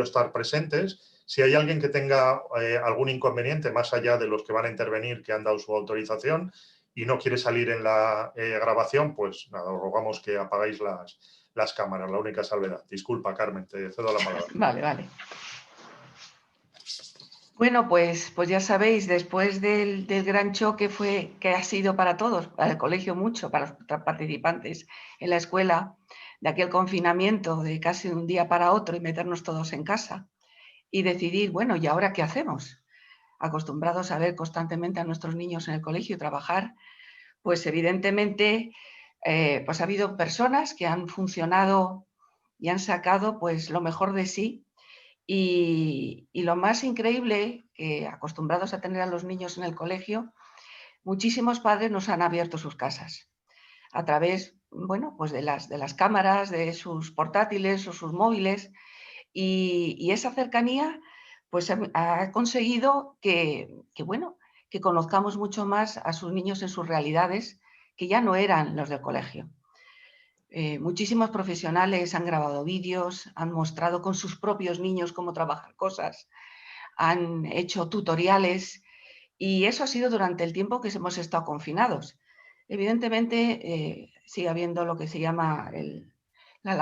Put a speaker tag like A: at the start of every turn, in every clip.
A: estar presentes. Si hay alguien que tenga algún inconveniente más allá de los que van a intervenir, que han dado su autorización y no quiere salir en la grabación, pues nada, os rogamos que apagáis las cámaras, la única salvedad. Disculpa, Carmen, te cedo la palabra.
B: Vale, vale. Bueno, pues ya sabéis, después del gran choque que ha sido para todos, para el colegio mucho, para los participantes en la escuela, de aquel confinamiento de casi de un día para otro y meternos todos en casa y decidir, bueno, ¿y ahora qué hacemos? Acostumbrados a ver constantemente a nuestros niños en el colegio y trabajar, pues evidentemente pues ha habido personas que han funcionado y han sacado pues lo mejor de sí. Y lo más increíble, que acostumbrados a tener a los niños en el colegio, muchísimos padres nos han abierto sus casas a través, bueno, pues de las cámaras, de sus portátiles o sus móviles, y esa cercanía pues ha conseguido bueno, que conozcamos mucho más a sus niños en sus realidades, que ya no eran los del colegio. Muchísimos profesionales han grabado vídeos, han mostrado con sus propios niños cómo trabajar cosas, han hecho tutoriales y eso ha sido durante el tiempo que hemos estado confinados. Evidentemente sigue habiendo lo que se llama la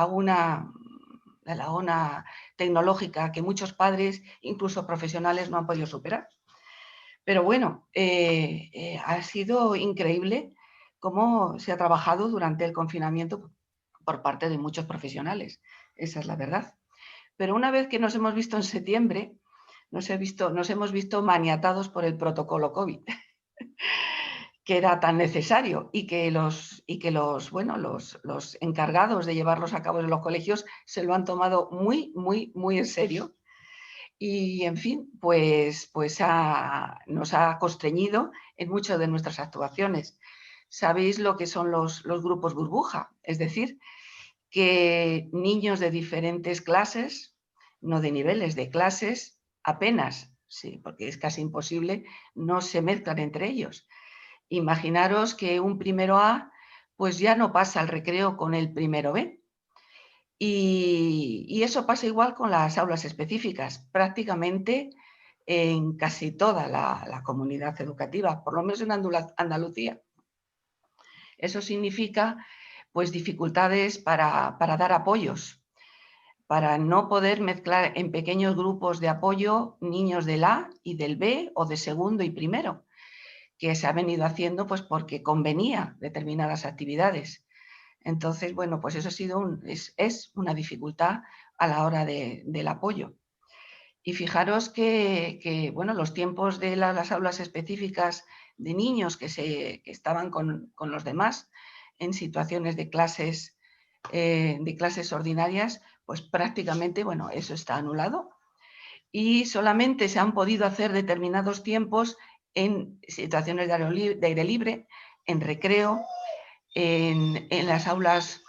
B: laguna tecnológica que muchos padres, incluso profesionales, no han podido superar. Pero bueno, ha sido increíble cómo se ha trabajado durante el confinamiento por parte de muchos profesionales. Esa es la verdad. Pero una vez que nos hemos visto en septiembre, nos hemos visto maniatados por el protocolo COVID, que era tan necesario y que los encargados de llevarlos a cabo en los colegios se lo han tomado muy, muy, muy en serio. Y, en fin, pues nos ha constreñido en muchas de nuestras actuaciones. Sabéis lo que son los grupos burbuja, es decir, que niños de diferentes clases, no de niveles, de clases, apenas, sí, porque es casi imposible, no se mezclan entre ellos. Imaginaros que un primero A pues ya no pasa al recreo con el primero B. Y eso pasa igual con las aulas específicas, prácticamente en casi toda la comunidad educativa, por lo menos en Andalucía. Eso significa pues dificultades para dar apoyos, para no poder mezclar en pequeños grupos de apoyo niños del A y del B o de segundo y primero, que se ha venido haciendo pues porque convenía determinadas actividades. Entonces, bueno, pues eso ha sido es una dificultad a la hora del apoyo. Y fijaros que bueno, los tiempos de las aulas específicas de niños que estaban con los demás en situaciones de clases ordinarias, pues prácticamente, bueno, eso está anulado. Y solamente se han podido hacer determinados tiempos en situaciones de aire libre, en recreo, en las aulas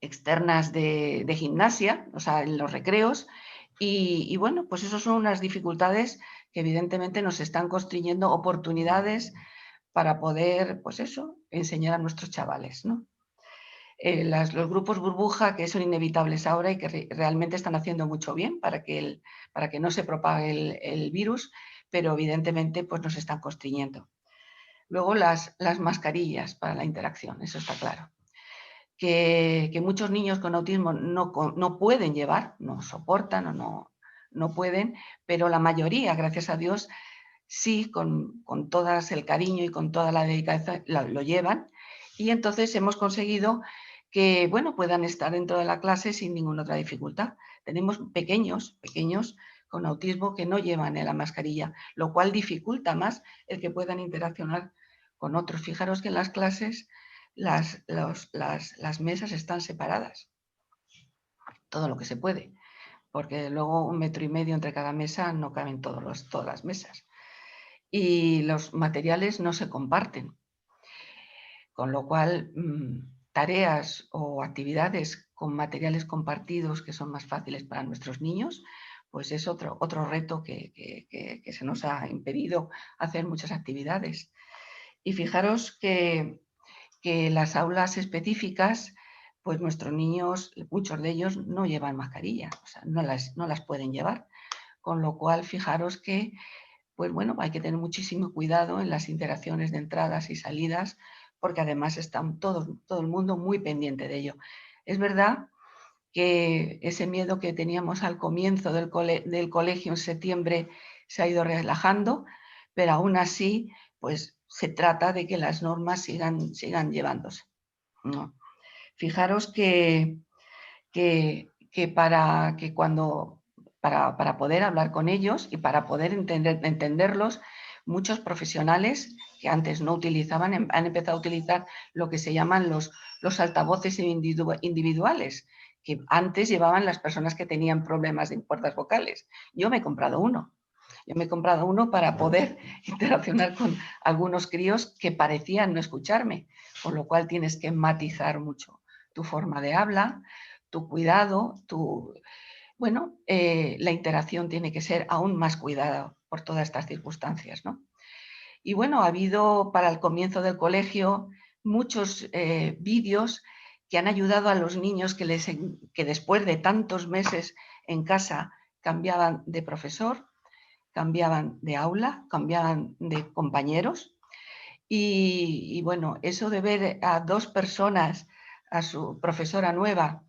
B: externas de gimnasia, o sea, en los recreos. Y bueno, pues eso son unas dificultades que evidentemente nos están construyendo oportunidades para poder, pues eso, enseñar a nuestros chavales, ¿no? Los grupos burbuja que son inevitables ahora y que realmente están haciendo mucho bien para que no se propague el virus, pero evidentemente pues nos están constriñendo. Luego las mascarillas para la interacción, eso está claro. Que muchos niños con autismo no pueden llevar, no soportan o no pueden, pero la mayoría, gracias a Dios, sí, con todo el cariño y con toda la dedicación lo llevan, y entonces hemos conseguido que bueno, puedan estar dentro de la clase sin ninguna otra dificultad. Tenemos pequeños con autismo que no llevan la mascarilla, lo cual dificulta más el que puedan interaccionar con otros. Fijaros que en las clases las mesas están separadas, todo lo que se puede, porque luego 1,5 metros entre cada mesa no caben todas las mesas. Y los materiales no se comparten, con lo cual tareas o actividades con materiales compartidos que son más fáciles para nuestros niños, pues es otro reto que se nos ha impedido hacer muchas actividades. Y fijaros que las aulas específicas pues nuestros niños, muchos de ellos no llevan mascarilla, o sea, no las pueden llevar. Con lo cual, fijaros que, pues bueno, hay que tener muchísimo cuidado en las interacciones de entradas y salidas, porque además están todo el mundo muy pendiente de ello. Es verdad que ese miedo que teníamos al comienzo del colegio en septiembre se ha ido relajando, pero aún así, pues se trata de que las normas sigan llevándose, ¿no? Fijaros que para que cuando para poder hablar con ellos y para poder entenderlos, muchos profesionales que antes no utilizaban han empezado a utilizar lo que se llaman los altavoces individuales, que antes llevaban las personas que tenían problemas de cuerdas vocales. Yo me he comprado uno. Yo me he comprado uno para poder interaccionar con algunos críos que parecían no escucharme, con lo cual tienes que matizar mucho tu forma de habla, tu cuidado, la interacción tiene que ser aún más cuidada por todas estas circunstancias, ¿no? Y bueno, ha habido para el comienzo del colegio muchos vídeos que han ayudado a los niños que después de tantos meses en casa cambiaban de profesor, cambiaban de aula, cambiaban de compañeros. Y bueno, eso de ver a dos personas, a su profesora nueva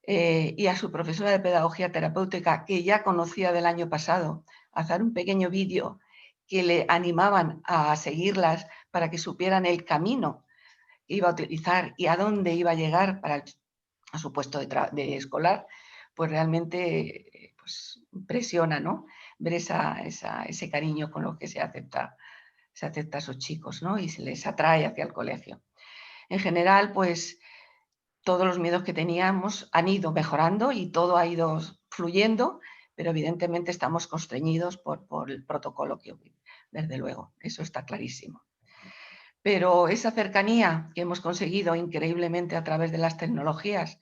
B: y a su profesora de pedagogía terapéutica, que ya conocía del año pasado, hacer un pequeño vídeo que le animaban a seguirlas para que supieran el camino que iba a utilizar y a dónde iba a llegar a su puesto de escolar, pues realmente pues, impresiona, ¿no? Ver ese cariño con lo que se acepta a esos chicos, ¿no? Y se les atrae hacia el colegio. En general, pues todos los miedos que teníamos han ido mejorando y todo ha ido fluyendo, pero evidentemente estamos constreñidos por el protocolo que hubo, desde luego, eso está clarísimo. Pero esa cercanía que hemos conseguido increíblemente a través de las tecnologías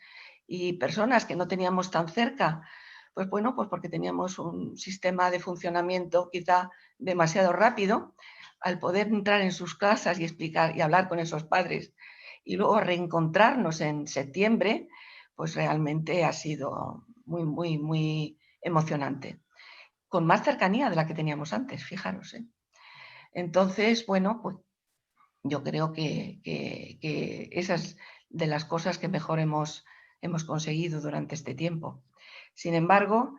B: y personas que no teníamos tan cerca, pues bueno, pues porque teníamos un sistema de funcionamiento quizá demasiado rápido, al poder entrar en sus casas y explicar y hablar con esos padres y luego reencontrarnos en septiembre, pues realmente ha sido muy, muy, muy emocionante. Con más cercanía de la que teníamos antes, fijaros, ¿eh? Entonces, bueno, pues yo creo que esas de las cosas que mejor hemos conseguido durante este tiempo. Sin embargo,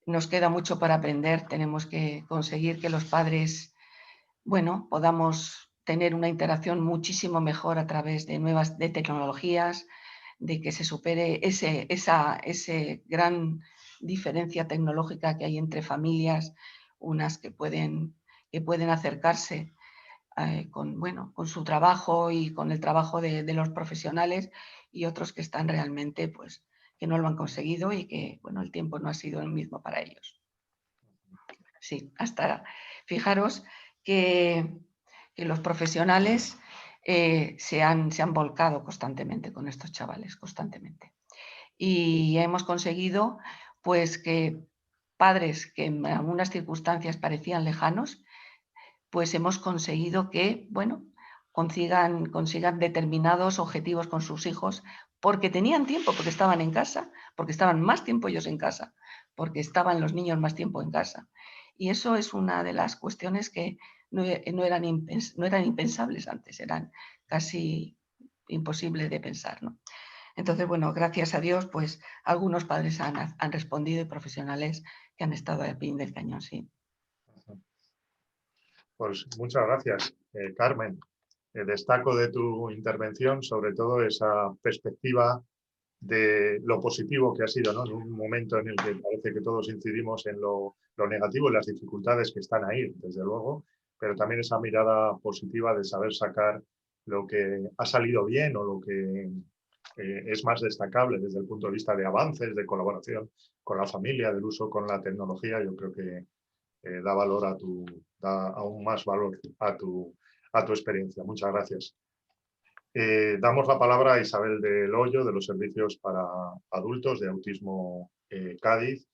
B: nos queda mucho para aprender. Tenemos que conseguir que los padres, bueno, podamos tener una interacción muchísimo mejor a través de tecnologías, de que se supere esa gran diferencia tecnológica que hay entre familias, unas que pueden acercarse con su trabajo y con el trabajo de los profesionales y otros que están realmente, pues, que no lo han conseguido y que, bueno, el tiempo no ha sido el mismo para ellos. Sí, fijaros que los profesionales se han volcado constantemente con estos chavales, constantemente. Y hemos conseguido, pues, que padres que en algunas circunstancias parecían lejanos, pues hemos conseguido que, bueno, consigan determinados objetivos con sus hijos porque tenían tiempo, porque estaban en casa, porque estaban más tiempo ellos en casa, porque estaban los niños más tiempo en casa. Y eso es una de las cuestiones que no eran impensables antes, eran casi imposibles de pensar, ¿no? Entonces, bueno, gracias a Dios, pues algunos padres han respondido y profesionales que han estado al pie del cañón, sí.
A: Pues muchas gracias, Carmen. Destaco de tu intervención sobre todo esa perspectiva de lo positivo que ha sido, ¿no? En un momento en el que parece que todos incidimos en lo negativo y las dificultades que están ahí, desde luego, pero también esa mirada positiva de saber sacar lo que ha salido bien o lo que es más destacable desde el punto de vista de avances, de colaboración con la familia, del uso con la tecnología. Yo creo que da aún más valor a tu experiencia. Muchas gracias. Damos la palabra a Isabel del Hoyo, de los servicios para adultos de Autismo Cádiz,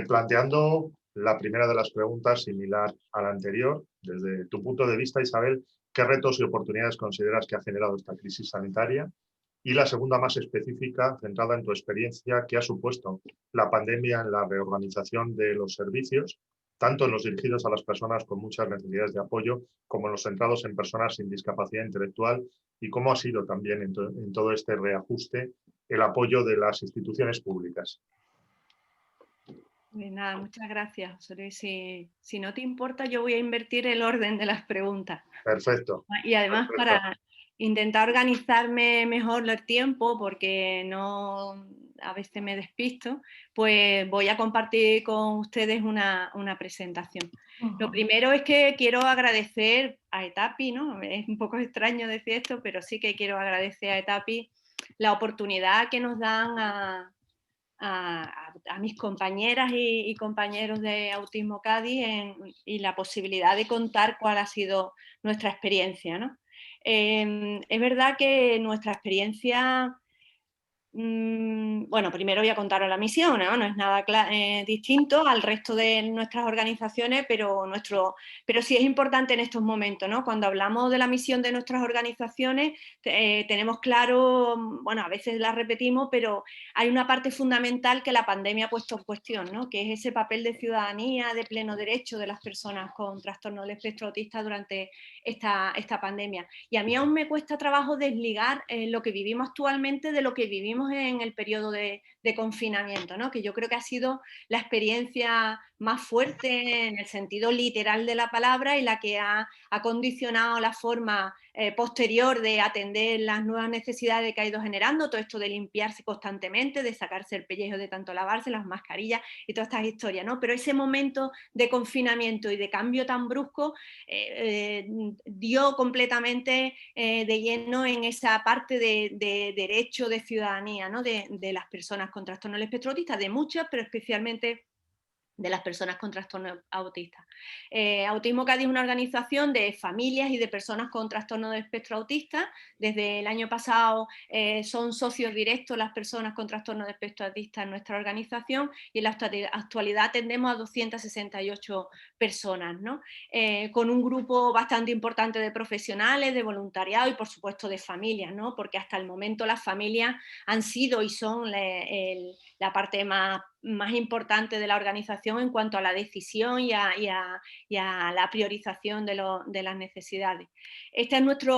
A: planteando la primera de las preguntas similar a la anterior. Desde tu punto de vista, Isabel, ¿qué retos y oportunidades consideras que ha generado esta crisis sanitaria? Y la segunda, más específica, centrada en tu experiencia, ¿qué ha supuesto la pandemia en la reorganización de los servicios, tanto en los dirigidos a las personas con muchas necesidades de apoyo, como en los centrados en personas sin discapacidad intelectual? ¿Y cómo ha sido también en todo este reajuste el apoyo de las instituciones públicas?
C: Pues nada, muchas gracias, José Luis. Si no te importa, yo voy a invertir el orden de las preguntas.
A: Perfecto.
C: Y además
A: Perfecto.
C: para intentar organizarme mejor el tiempo, porque no a veces me despisto, pues voy a compartir con ustedes una presentación. Lo primero es que quiero agradecer a ETAPI, ¿no? Es un poco extraño decir esto, pero sí que quiero agradecer a ETAPI la oportunidad que nos dan a mis compañeras y compañeros de Autismo Cádiz y la posibilidad de contar cuál ha sido nuestra experiencia, ¿no? Es verdad que nuestra experiencia, bueno, primero voy a contaros la misión, ¿no? No es nada distinto al resto de nuestras organizaciones, pero sí es importante en estos momentos, ¿no? Cuando hablamos de la misión de nuestras organizaciones, tenemos claro, bueno, a veces la repetimos, pero hay una parte fundamental que la pandemia ha puesto en cuestión, ¿no? Que es ese papel de ciudadanía, de pleno derecho de las personas con trastorno del espectro autista durante esta pandemia. Y a mí aún me cuesta trabajo desligar lo que vivimos actualmente de lo que vivimos en el periodo de confinamiento, ¿no? Que yo creo que ha sido la experiencia más fuerte en el sentido literal de la palabra y la que ha condicionado la forma posterior de atender las nuevas necesidades que ha ido generando, todo esto de limpiarse constantemente, de sacarse el pellejo de tanto lavarse, las mascarillas y todas estas historias, ¿no? Pero ese momento de confinamiento y de cambio tan brusco dio completamente de lleno en esa parte de derecho de ciudadanía, ¿no? de las personas con trastorno del espectro autista, de muchas, pero especialmente de las personas con trastorno autista. Autismo Cádiz es una organización de familias y de personas con trastorno de espectro autista. Desde el año pasado son socios directos las personas con trastorno de espectro autista en nuestra organización y en la actualidad atendemos a 268 personas, ¿no? Con un grupo bastante importante de profesionales, de voluntariado y por supuesto de familias, ¿no? Porque hasta el momento las familias han sido y son la parte más importante de la organización en cuanto a la decisión y a la priorización de las necesidades. Esta es nuestra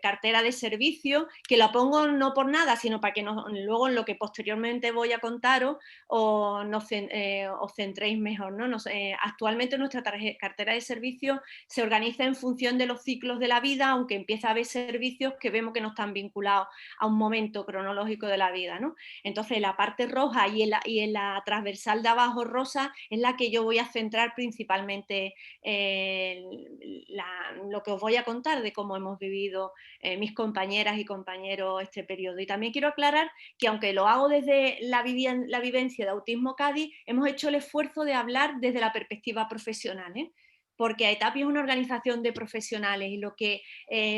C: cartera de servicios, que la pongo no por nada, sino para que luego en lo que posteriormente voy a contaros os centréis mejor, ¿no? Actualmente nuestra cartera de servicios se organiza en función de los ciclos de la vida, aunque empieza a haber servicios que vemos que no están vinculados a un momento cronológico de la vida, ¿no? Entonces la parte roja y en la transversal de abajo rosa es la que yo voy a centrar principalmente lo que os voy a contar de cómo hemos vivido mis compañeras y compañeros este periodo. Y también quiero aclarar que aunque lo hago desde la vivencia de Autismo Cádiz, hemos hecho el esfuerzo de hablar desde la perspectiva profesional, ¿eh? Porque AETAPI es una organización de profesionales y lo que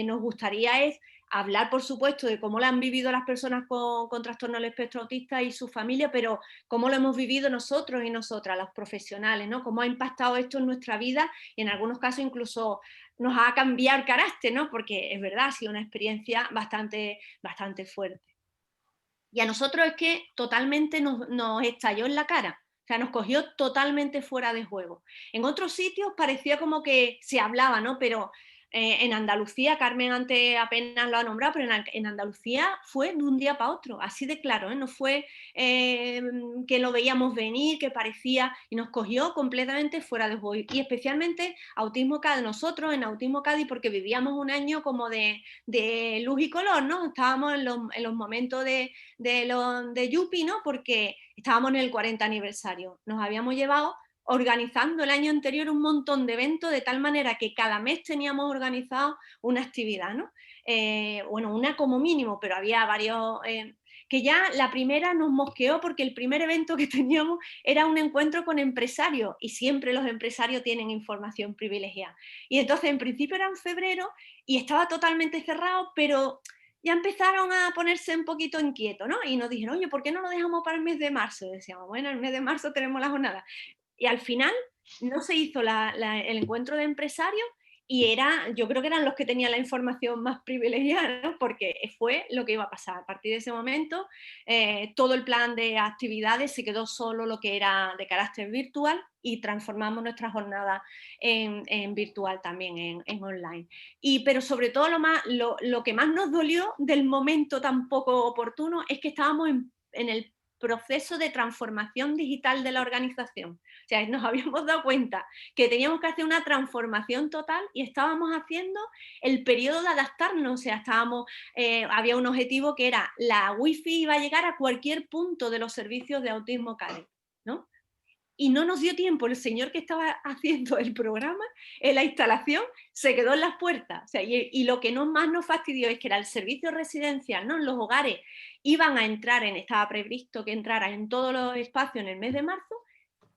C: nos gustaría es hablar, por supuesto, de cómo lo han vivido las personas con trastorno del espectro autista y su familia, pero cómo lo hemos vivido nosotros y nosotras, los profesionales, ¿no? Cómo ha impactado esto en nuestra vida y en algunos casos incluso nos ha cambiado el carácter, ¿no? Porque es verdad, ha sido una experiencia bastante fuerte. Y a nosotros es que totalmente nos estalló en la cara. O sea, nos cogió totalmente fuera de juego. En otros sitios parecía como que se hablaba, ¿no? Pero en Andalucía, Carmen antes apenas lo ha nombrado, pero en Andalucía fue de un día para otro, así de claro, ¿eh? No fue que lo veíamos venir, que parecía, y nos cogió completamente fuera de juego. Y especialmente Autismo Cádiz, nosotros en Autismo Cádiz, porque vivíamos un año como de luz y color, ¿no? Estábamos en los momentos de Yupi, ¿no? Porque estábamos en el 40 aniversario. Nos habíamos llevado organizando el año anterior un montón de eventos de tal manera que cada mes teníamos organizado una actividad, ¿no? Bueno, una como mínimo, pero había varios... que ya la primera nos mosqueó porque el primer evento que teníamos era un encuentro con empresarios y siempre los empresarios tienen información privilegiada. Y entonces en principio era en febrero y estaba totalmente cerrado, pero ya empezaron a ponerse un poquito inquietos, ¿no? Y nos dijeron, oye, ¿por qué no lo dejamos para el mes de marzo? Y decíamos, bueno, el mes de marzo tenemos la jornada. Y al final no se hizo el encuentro de empresarios Y yo creo que eran los que tenían la información más privilegiada, ¿no? Porque fue lo que iba a pasar. A partir de ese momento, todo el plan de actividades se quedó solo lo que era de carácter virtual y transformamos nuestra jornada en virtual también, en online. Pero sobre todo lo que más nos dolió del momento tan poco oportuno es que estábamos en el proceso de transformación digital de la organización. O sea, nos habíamos dado cuenta que teníamos que hacer una transformación total y estábamos haciendo el periodo de adaptarnos. O sea, había un objetivo que era la wifi iba a llegar a cualquier punto de los servicios de autismo CADE, ¿no? Y no nos dio tiempo, el señor que estaba haciendo el programa, en la instalación, se quedó en las puertas. O sea, y lo que más nos fastidió es que era el servicio residencial, ¿no? En los hogares iban a entrar, estaba previsto que entrara en todos los espacios en el mes de marzo,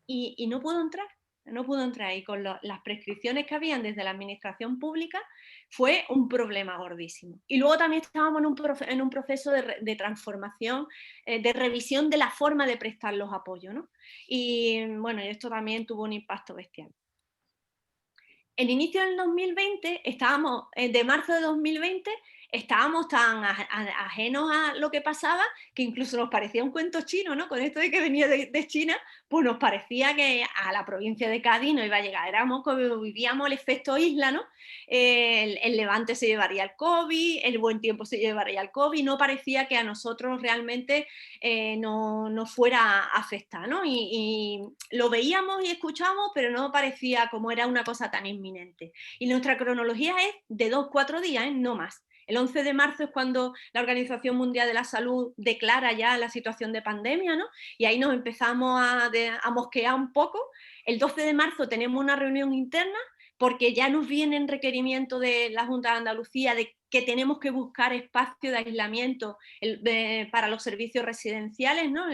C: y no pudo entrar. No pudo entrar, y con las prescripciones que habían desde la administración pública fue un problema gordísimo. Y luego también estábamos en un proceso de transformación, de revisión de la forma de prestar los apoyos, ¿no? Y bueno, esto también tuvo un impacto bestial. El inicio del 2020, de marzo de 2020, estábamos tan ajenos a lo que pasaba que incluso nos parecía un cuento chino, ¿no? Con esto de que venía de China, pues nos parecía que a la provincia de Cádiz no iba a llegar. Vivíamos el efecto isla, ¿no? El levante se llevaría el COVID, el buen tiempo se llevaría el COVID, no parecía que a nosotros realmente no fuera a afectar, ¿no? Y lo veíamos y escuchábamos, pero no parecía como era una cosa tan inminente. Y nuestra cronología es de 2-4 días, no más. El 11 de marzo es cuando la Organización Mundial de la Salud declara ya la situación de pandemia, ¿no? Y ahí nos empezamos a mosquear un poco. El 12 de marzo tenemos una reunión interna porque ya nos vienen requerimientos de la Junta de Andalucía de que tenemos que buscar espacio de aislamiento para los servicios residenciales, ¿no?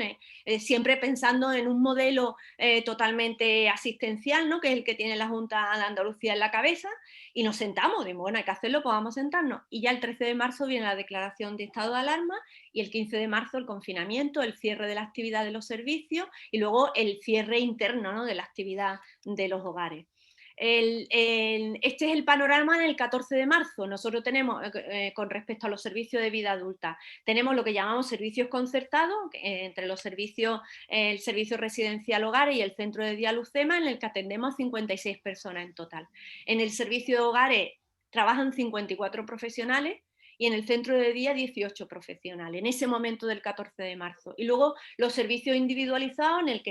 C: Siempre pensando en un modelo totalmente asistencial, ¿no? Que es el que tiene la Junta de Andalucía en la cabeza, y nos sentamos, de bueno, hay que hacerlo, pues vamos a sentarnos. Y ya el 13 de marzo viene la declaración de estado de alarma, y el 15 de marzo el confinamiento, el cierre de la actividad de los servicios, y luego el cierre interno, ¿no? De la actividad de los hogares. Este es el panorama en el 14 de marzo. Nosotros tenemos, con respecto a los servicios de vida adulta, tenemos lo que llamamos servicios concertados, entre los servicios, el servicio residencial hogares y el centro de día Lucema, en el que atendemos a 56 personas en total. En el servicio de hogares trabajan 54 profesionales, y en el centro de día 18 profesionales, en ese momento del 14 de marzo. Y luego los servicios individualizados en el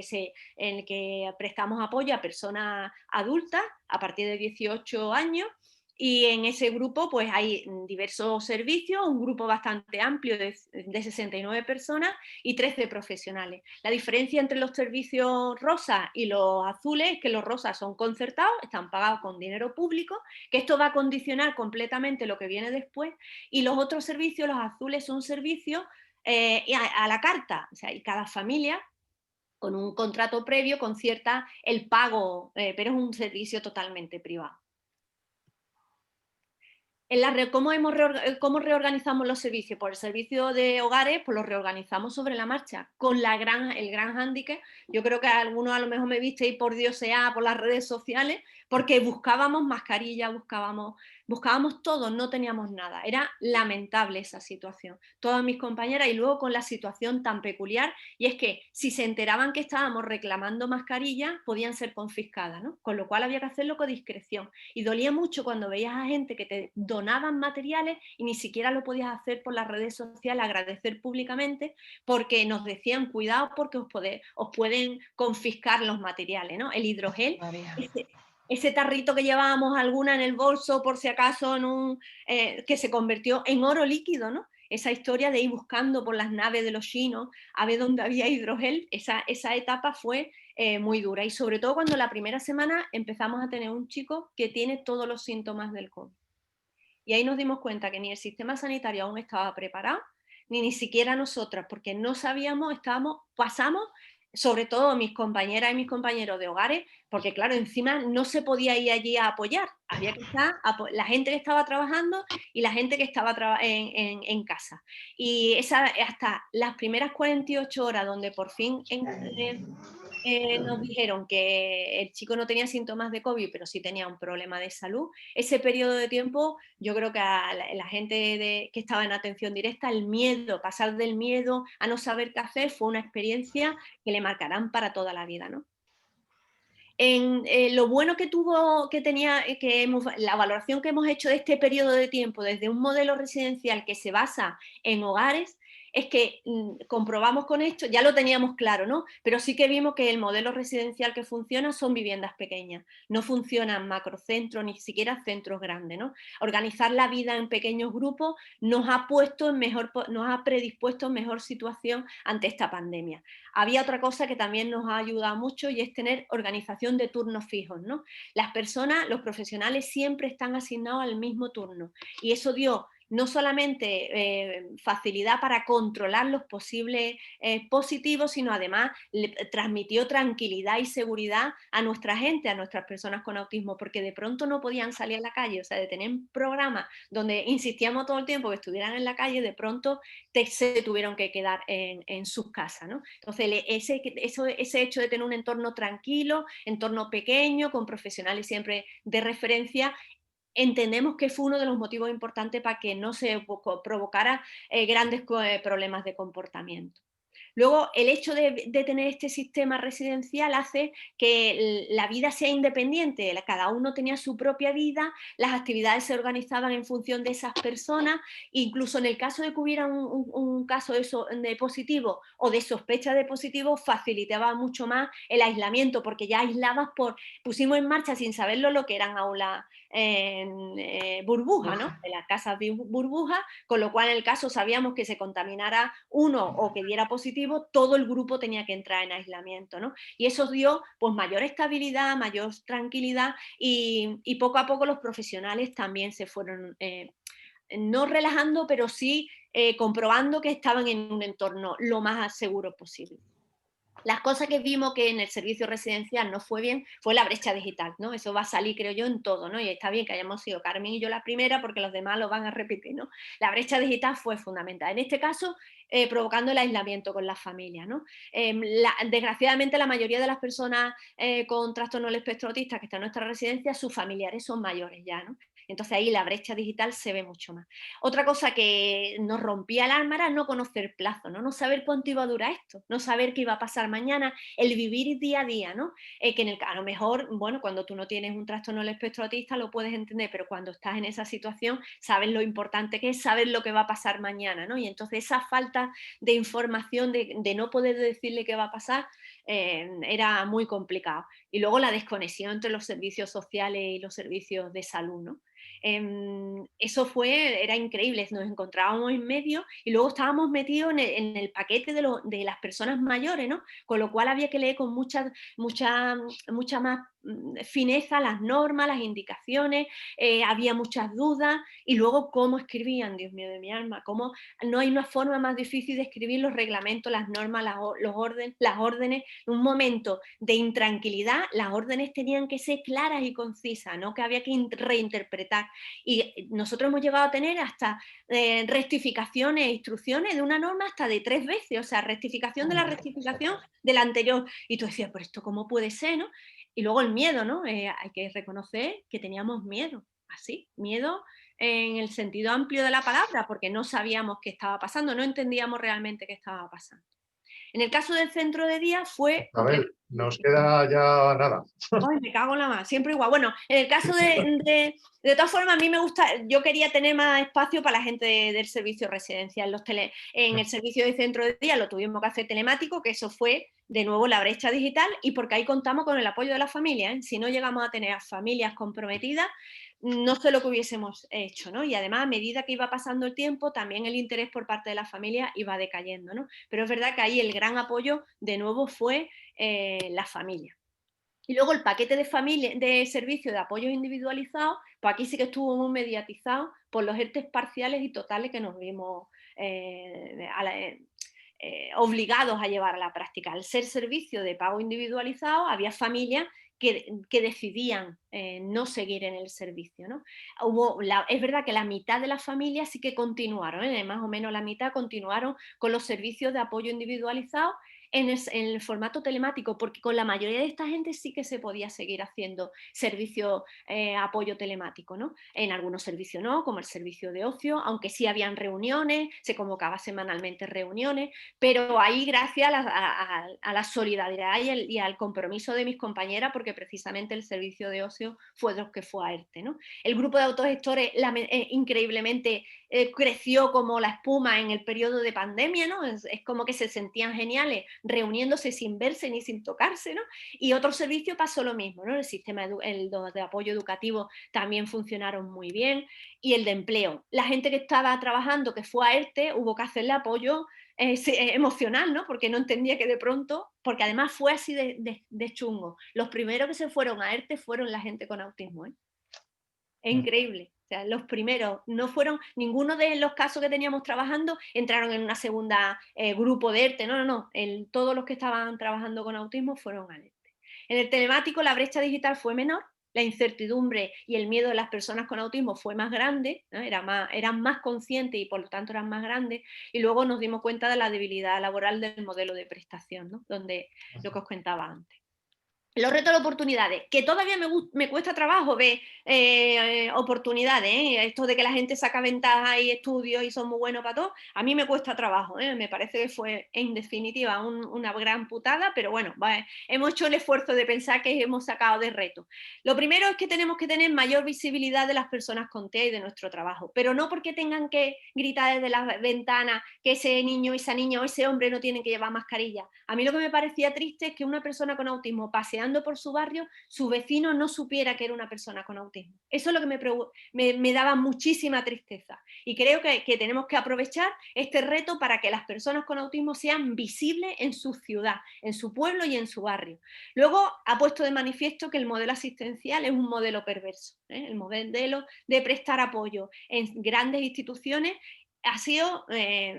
C: que prestamos apoyo a personas adultas a partir de 18 años, y en ese grupo pues hay diversos servicios, un grupo bastante amplio de 69 personas y 13 profesionales. La diferencia entre los servicios rosas y los azules es que los rosas son concertados, están pagados con dinero público, que esto va a condicionar completamente lo que viene después, y los otros servicios, los azules, son servicios a la carta, o sea, y cada familia con un contrato previo concierta el pago, pero es un servicio totalmente privado. ¿Cómo reorganizamos los servicios? Pues el servicio de hogares pues lo reorganizamos sobre la marcha, con el gran hándicap. Yo creo que algunos a lo mejor me visteis por Dios sea por las redes sociales, porque buscábamos mascarillas, buscábamos todo, no teníamos nada. Era lamentable esa situación. Todas mis compañeras, y luego con la situación tan peculiar, y es que si se enteraban que estábamos reclamando mascarillas, podían ser confiscadas, ¿no? Con lo cual había que hacerlo con discreción. Y dolía mucho cuando veías a gente que te donaban materiales y ni siquiera lo podías hacer por las redes sociales, agradecer públicamente, porque nos decían cuidado porque os pueden confiscar los materiales, ¿no? El hidrogel, ese tarrito que llevábamos alguna en el bolso por si acaso, que se convirtió en oro líquido, ¿no? Esa historia de ir buscando por las naves de los chinos a ver dónde había hidrogel, esa etapa fue muy dura, y sobre todo cuando la primera semana empezamos a tener un chico que tiene todos los síntomas del COVID. Y ahí nos dimos cuenta que ni el sistema sanitario aún estaba preparado, ni siquiera nosotras, porque no sabíamos, pasamos, sobre todo mis compañeras y mis compañeros de hogares, porque claro, encima no se podía ir allí a apoyar, había que estar la gente que estaba trabajando y la gente que estaba en casa. Y hasta las primeras 48 horas donde por fin nos dijeron que el chico no tenía síntomas de COVID, pero sí tenía un problema de salud. Ese periodo de tiempo, yo creo que a la gente que estaba en atención directa, el miedo, pasar del miedo a no saber qué hacer, fue una experiencia que le marcarán para toda la vida, ¿no? Lo bueno que tuvo, la valoración que hemos hecho de este periodo de tiempo desde un modelo residencial que se basa en hogares, es que comprobamos con esto, ya lo teníamos claro, ¿no? Pero sí que vimos que el modelo residencial que funciona son viviendas pequeñas, no funcionan macrocentros, ni siquiera centros grandes, ¿no? Organizar la vida en pequeños grupos nos ha predispuesto en mejor situación ante esta pandemia. Había otra cosa que también nos ha ayudado mucho y es tener organización de turnos fijos, ¿no? Las personas, los profesionales siempre están asignados al mismo turno y eso dio no solamente facilidad para controlar los posibles positivos, sino además le transmitió tranquilidad y seguridad a nuestra gente, a nuestras personas con autismo, porque de pronto no podían salir a la calle, o sea, de tener programas donde insistíamos todo el tiempo que estuvieran en la calle, de pronto se tuvieron que quedar en sus casas, ¿no? Entonces, ese hecho de tener un entorno tranquilo, entorno pequeño, con profesionales siempre de referencia, entendemos que fue uno de los motivos importantes para que no se provocara grandes problemas de comportamiento. Luego, el hecho de tener este sistema residencial hace que la vida sea independiente, cada uno tenía su propia vida, las actividades se organizaban en función de esas personas, incluso en el caso de que hubiera un caso de positivo o de sospecha de positivo, facilitaba mucho más el aislamiento, porque ya pusimos en marcha sin saberlo lo que eran aulas en burbuja, ¿no? En las casas de burbuja, con lo cual en el caso sabíamos que se contaminara uno o que diera positivo, todo el grupo tenía que entrar en aislamiento, ¿no? Y eso dio pues mayor estabilidad, mayor tranquilidad y poco a poco los profesionales también se fueron no relajando, pero sí comprobando que estaban en un entorno lo más seguro posible. Las cosas que vimos que en el servicio residencial no fue bien fue la brecha digital, ¿no? Eso va a salir, creo yo, en todo, ¿no? Y está bien que hayamos sido Carmen y yo la primera porque los demás lo van a repetir, ¿no? La brecha digital fue fundamental. En este caso, provocando el aislamiento con las familias, ¿no? Desgraciadamente, la mayoría de las personas con trastorno del espectro autista que están en nuestra residencia, sus familiares son mayores ya, ¿no? Entonces ahí la brecha digital se ve mucho más. Otra cosa que nos rompía el alma era no conocer plazo, ¿no? No saber cuánto iba a durar esto, no saber qué iba a pasar mañana, el vivir día a día, ¿no? Que a lo mejor, bueno, cuando tú no tienes un trastorno del espectro autista lo puedes entender, pero cuando estás en esa situación sabes lo importante que es, sabes lo que va a pasar mañana, ¿no? Y entonces esa falta de información, de no poder decirle qué va a pasar, era muy complicado. Y luego la desconexión entre los servicios sociales y los servicios de salud, ¿no? Eso era increíble, nos encontrábamos en medio y luego estábamos metidos en el paquete de las personas mayores, ¿no? Con lo cual había que leer con mucha más fineza las normas, las indicaciones, había muchas dudas y luego cómo escribían, Dios mío de mi alma, cómo no hay una forma más difícil de escribir los reglamentos, las normas, las órdenes. En un momento de intranquilidad, las órdenes tenían que ser claras y concisas, no que había que reinterpretar. Y nosotros hemos llegado a tener hasta rectificaciones e instrucciones de una norma hasta de 3 veces, o sea, rectificación de la rectificación de la anterior. Y tú decías, pero esto cómo puede ser, ¿no? Y luego el miedo, ¿no? Hay que reconocer que teníamos miedo, así, miedo en el sentido amplio de la palabra, porque no sabíamos qué estaba pasando, no entendíamos realmente qué estaba pasando. En el caso del centro de día fue...
A: A ver, nos queda ya nada.
C: Ay, me cago en la más, siempre igual. Bueno, en el caso de todas formas, a mí me gusta, yo quería tener más espacio para la gente del servicio residencial. En el servicio de centro de día lo tuvimos que hacer telemático, que eso fue de nuevo la brecha digital, y porque ahí contamos con el apoyo de la familia, ¿eh? Si no llegamos a tener a familias comprometidas, no sé lo que hubiésemos hecho, ¿no? Y además, a medida que iba pasando el tiempo, también el interés por parte de la familia iba decayendo, ¿no? Pero es verdad que ahí el gran apoyo, de nuevo, fue la familia. Y luego el paquete de servicio de apoyos individualizados, pues aquí sí que estuvo muy mediatizado por los ERTEs parciales y totales que nos vimos obligados a llevar a la práctica. Al ser servicio de pago individualizado, había familias que decidían no seguir en el servicio, ¿no? Es verdad que la mitad de las familias sí que continuaron, más o menos la mitad continuaron con los servicios de apoyo individualizado en el formato telemático, porque con la mayoría de esta gente sí que se podía seguir haciendo servicio, apoyo telemático, ¿no? En algunos servicios no, como el servicio de ocio, aunque sí habían reuniones, se convocaba semanalmente reuniones, pero ahí gracias a la solidaridad y al compromiso de mis compañeras, porque precisamente el servicio de ocio fue de los que fue a ERTE, ¿no? El grupo de autogestores increíblemente creció como la espuma en el periodo de pandemia, ¿no? Es como que se sentían geniales reuniéndose sin verse ni sin tocarse, ¿no? Y otro servicio pasó lo mismo, ¿no? El sistema de apoyo educativo también funcionaron muy bien, y el de empleo. La gente que estaba trabajando, que fue a ERTE, hubo que hacerle apoyo emocional, ¿no? Porque no entendía que de pronto, porque además fue así de chungo. Los primeros que se fueron a ERTE fueron la gente con autismo, ¿eh? Es increíble. O sea, los primeros no fueron, ninguno de los casos que teníamos trabajando entraron en una segunda grupo de ERTE, no. Todos los que estaban trabajando con autismo fueron al ERTE. En el telemático la brecha digital fue menor, la incertidumbre y el miedo de las personas con autismo fue más grande, ¿no? Eran más conscientes y por lo tanto eran más grandes, y luego nos dimos cuenta de la debilidad laboral del modelo de prestación, ¿no? Donde lo que os contaba antes. Los retos de oportunidades, que todavía me cuesta trabajo ver oportunidades, esto de que la gente saca ventajas y estudios y son muy buenos para todo, a mí me cuesta trabajo, me parece que fue en definitiva una gran putada, pero bueno, hemos hecho el esfuerzo de pensar que hemos sacado de reto. Lo primero es que tenemos que tener mayor visibilidad de las personas con TEA y de nuestro trabajo, pero no porque tengan que gritar desde las ventanas que ese niño, esa niña o ese hombre no tienen que llevar mascarilla. A mí lo que me parecía triste es que una persona con autismo pase por su barrio, su vecino no supiera que era una persona con autismo. Eso es lo que me daba muchísima tristeza. Y creo que tenemos que aprovechar este reto para que las personas con autismo sean visibles en su ciudad, en su pueblo y en su barrio. Luego ha puesto de manifiesto que el modelo asistencial es un modelo perverso, el modelo de prestar apoyo en grandes instituciones ha sido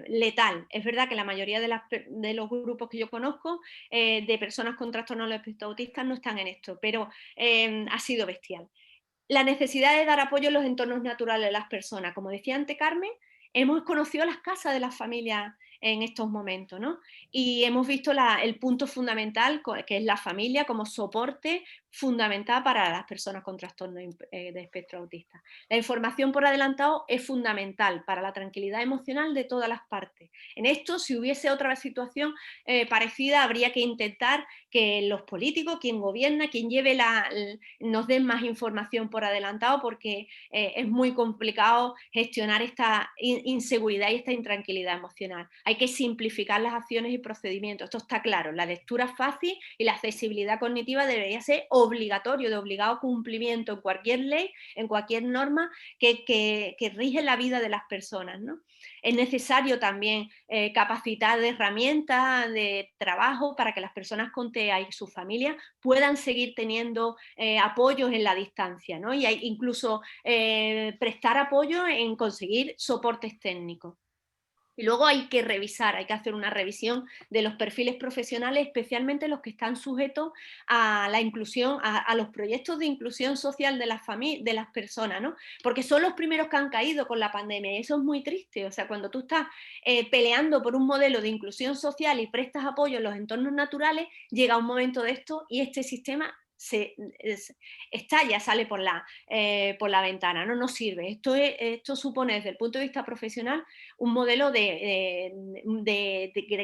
C: letal. Es verdad que la mayoría de los grupos que yo conozco de personas con trastornos del espectro autista no están en esto, pero ha sido bestial. La necesidad de dar apoyo en los entornos naturales de las personas. Como decía antes Carmen, hemos conocido las casas de las familias en estos momentos, ¿no? Y hemos visto el punto fundamental, que es la familia como soporte fundamental para las personas con trastorno de espectro autista. La información por adelantado es fundamental para la tranquilidad emocional de todas las partes. En esto, si hubiese otra situación parecida, habría que intentar que los políticos, quien gobierna, quien lleve nos den más información por adelantado, porque es muy complicado gestionar esta inseguridad y esta intranquilidad emocional. Hay que simplificar las acciones y procedimientos, esto está claro, la lectura fácil y la accesibilidad cognitiva debería ser obligatorio, de obligado cumplimiento en cualquier ley, en cualquier norma que rige la vida de las personas, ¿no? Es necesario también capacitar de herramientas de trabajo para que las personas con TEA y sus familias puedan seguir teniendo apoyos en la distancia, ¿no? Y hay incluso prestar apoyo en conseguir soportes técnicos. Y luego hay que revisar, hay que hacer una revisión de los perfiles profesionales, especialmente los que están sujetos a la inclusión, a los proyectos de inclusión social de las personas, ¿no? Porque son los primeros que han caído con la pandemia y eso es muy triste. O sea, cuando tú estás peleando por un modelo de inclusión social y prestas apoyo en los entornos naturales, llega un momento de esto y este sistema estalla, sale por la ventana, no sirve. Esto supone desde el punto de vista profesional un modelo de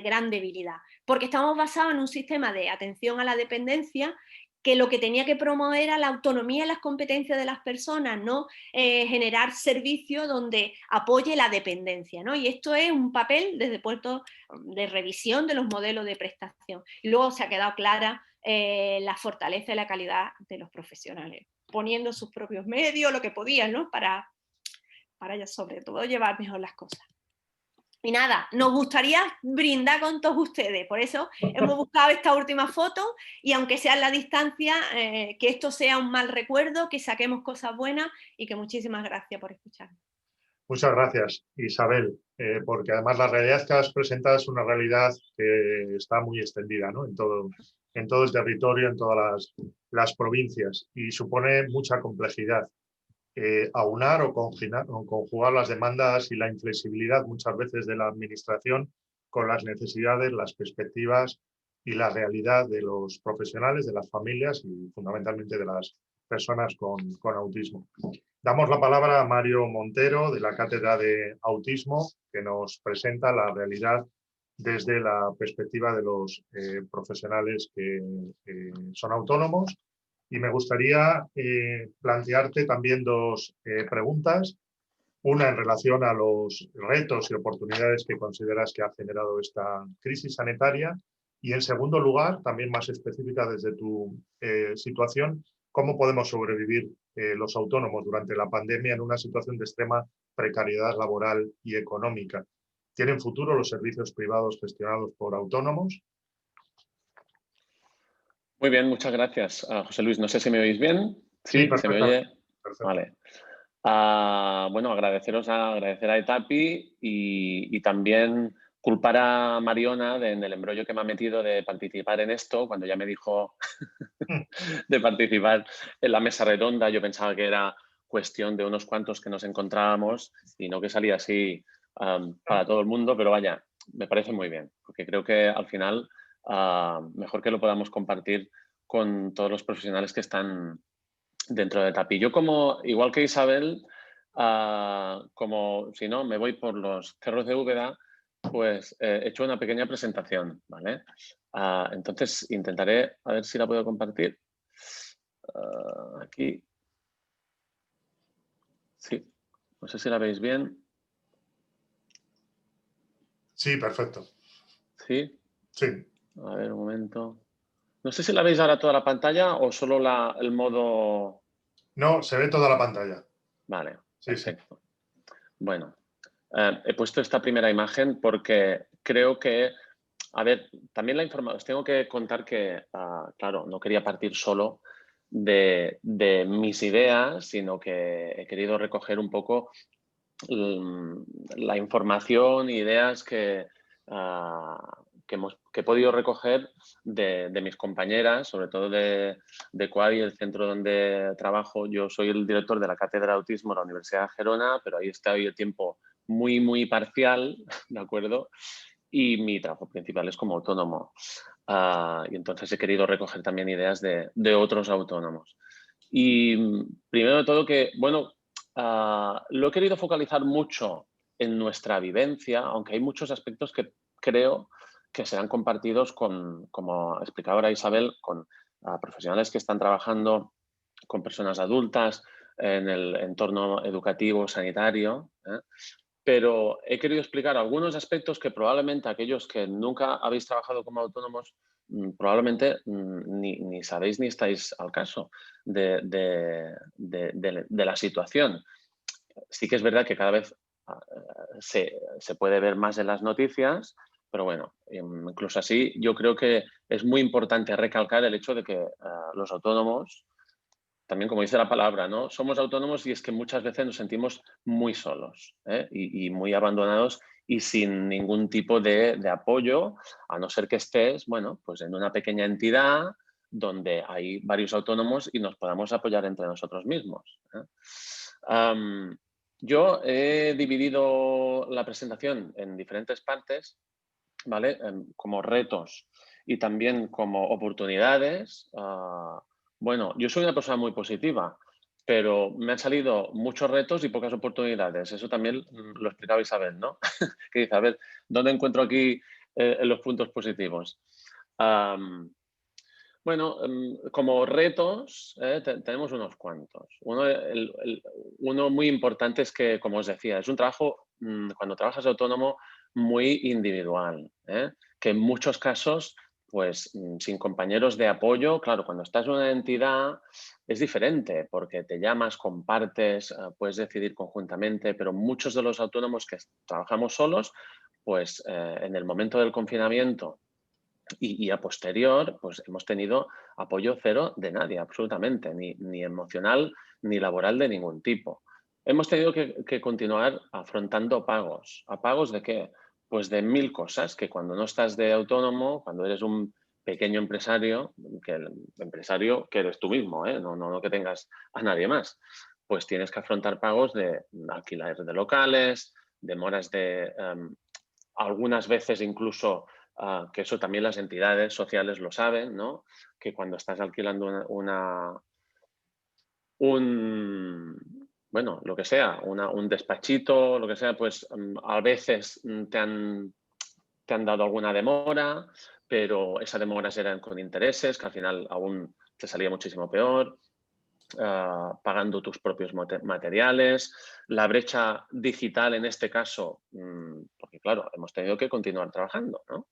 C: gran debilidad, porque estamos basados en un sistema de atención a la dependencia que lo que tenía que promover era la autonomía y las competencias de las personas, no generar servicios donde apoye la dependencia, ¿no? Y esto es un papel desde el punto de revisión de los modelos de prestación. Y luego se ha quedado clara la fortaleza y la calidad de los profesionales, poniendo sus propios medios, lo que podían, ¿no? Para sobre todo llevar mejor las cosas. Y nada, nos gustaría brindar con todos ustedes, por eso hemos buscado esta última foto y aunque sea en la distancia, que esto sea un mal recuerdo, que saquemos cosas buenas y que muchísimas gracias por escucharnos.
A: Muchas gracias, Isabel, porque además la realidad que has presentado es una realidad que está muy extendida, ¿no? en todo el territorio, en todas las provincias y supone mucha complejidad. Aunar o conjugar las demandas y la inflexibilidad muchas veces de la administración con las necesidades, las perspectivas y la realidad de los profesionales, de las familias y fundamentalmente de las personas con autismo. Damos la palabra a Mario Montero, de la Cátedra de Autismo, que nos presenta la realidad desde la perspectiva de los profesionales que son autónomos. Y me gustaría plantearte también dos preguntas. Una en relación a los retos y oportunidades que consideras que ha generado esta crisis sanitaria. Y en segundo lugar, también más específica desde tu situación, ¿cómo podemos sobrevivir los autónomos durante la pandemia en una situación de extrema precariedad laboral y económica? ¿Tienen futuro los servicios privados gestionados por autónomos?
D: Muy bien, muchas gracias, José Luis. No sé si me oís bien.
A: Sí,
D: ¿Se me oye?
A: Perfecto.
D: Vale. Bueno, agradecer a ETAPI y también culpar a Mariona en el embrollo que me ha metido de participar en esto. Cuando ya me dijo de participar en la mesa redonda, yo pensaba que era cuestión de unos cuantos que nos encontrábamos y no que salía así para todo el mundo, pero vaya, me parece muy bien, porque creo que al final mejor que lo podamos compartir con todos los profesionales que están dentro de ETAPI. Yo igual que Isabel, como si no, me voy por los cerros de Úbeda, pues he hecho una pequeña presentación, ¿vale? Entonces intentaré, a ver si la puedo compartir. Aquí. Sí, no sé si la veis bien.
A: Sí, perfecto.
D: ¿Sí?
A: Sí.
D: A ver, un momento. No sé si la veis ahora toda la pantalla o solo el modo...
A: No, se ve toda la pantalla.
D: Vale,
A: Sí,
D: perfecto. Sí. Bueno, he puesto esta primera imagen porque creo que, a ver, también la información, os tengo que contar que, claro, no quería partir solo de mis ideas, sino que he querido recoger un poco la información e ideas que he podido recoger de mis compañeras, sobre todo de CUADI, el centro donde trabajo. Yo soy el director de la Cátedra de Autismo de la Universidad de Gerona, pero ahí estoy el tiempo muy, muy parcial, ¿de acuerdo? Y mi trabajo principal es como autónomo. Y entonces he querido recoger también ideas de otros autónomos. Y primero de todo que, bueno, lo he querido focalizar mucho en nuestra vivencia, aunque hay muchos aspectos que creo que serán compartidos como explicaba ahora Isabel, con profesionales que están trabajando con personas adultas en el entorno educativo, sanitario, pero he querido explicar algunos aspectos que probablemente aquellos que nunca habéis trabajado como autónomos probablemente ni sabéis ni estáis al caso de la situación. Sí que es verdad que cada vez se puede ver más en las noticias, pero bueno, incluso así yo creo que es muy importante recalcar el hecho de que los autónomos, también como dice la palabra, ¿no? Somos autónomos y es que muchas veces nos sentimos muy solos y muy abandonados y sin ningún tipo de apoyo, a no ser que estés, bueno, pues en una pequeña entidad donde hay varios autónomos y nos podamos apoyar entre nosotros mismos. Yo he dividido la presentación en diferentes partes, ¿vale? Como retos y también como oportunidades. Bueno, yo soy una persona muy positiva, pero me han salido muchos retos y pocas oportunidades. Eso también lo explicaba Isabel, ¿no? Que dice, a ver, ¿dónde encuentro aquí los puntos positivos? Bueno, como retos tenemos unos cuantos. Uno muy importante es que, como os decía, es un trabajo, cuando trabajas autónomo, muy individual, que en muchos casos, pues sin compañeros de apoyo, claro, cuando estás en una entidad es diferente porque te llamas, compartes, puedes decidir conjuntamente, pero muchos de los autónomos que trabajamos solos, pues en el momento del confinamiento y a posterior, pues hemos tenido apoyo cero de nadie, absolutamente, ni emocional ni laboral de ningún tipo. Hemos tenido que continuar afrontando pagos. ¿A pagos de qué? Pues de 1000 cosas que cuando no estás de autónomo, cuando eres un pequeño empresario, que el empresario que eres tú mismo, no que tengas a nadie más, pues tienes que afrontar pagos de alquiler de locales, demoras de algunas veces incluso que eso también las entidades sociales lo saben, ¿no? Que cuando estás alquilando bueno, lo que sea, un despachito, lo que sea, pues a veces te han dado alguna demora, pero esas demoras eran con intereses, que al final aún te salía muchísimo peor. Pagando tus propios materiales, la brecha digital en este caso, porque claro, hemos tenido que continuar trabajando, ¿no?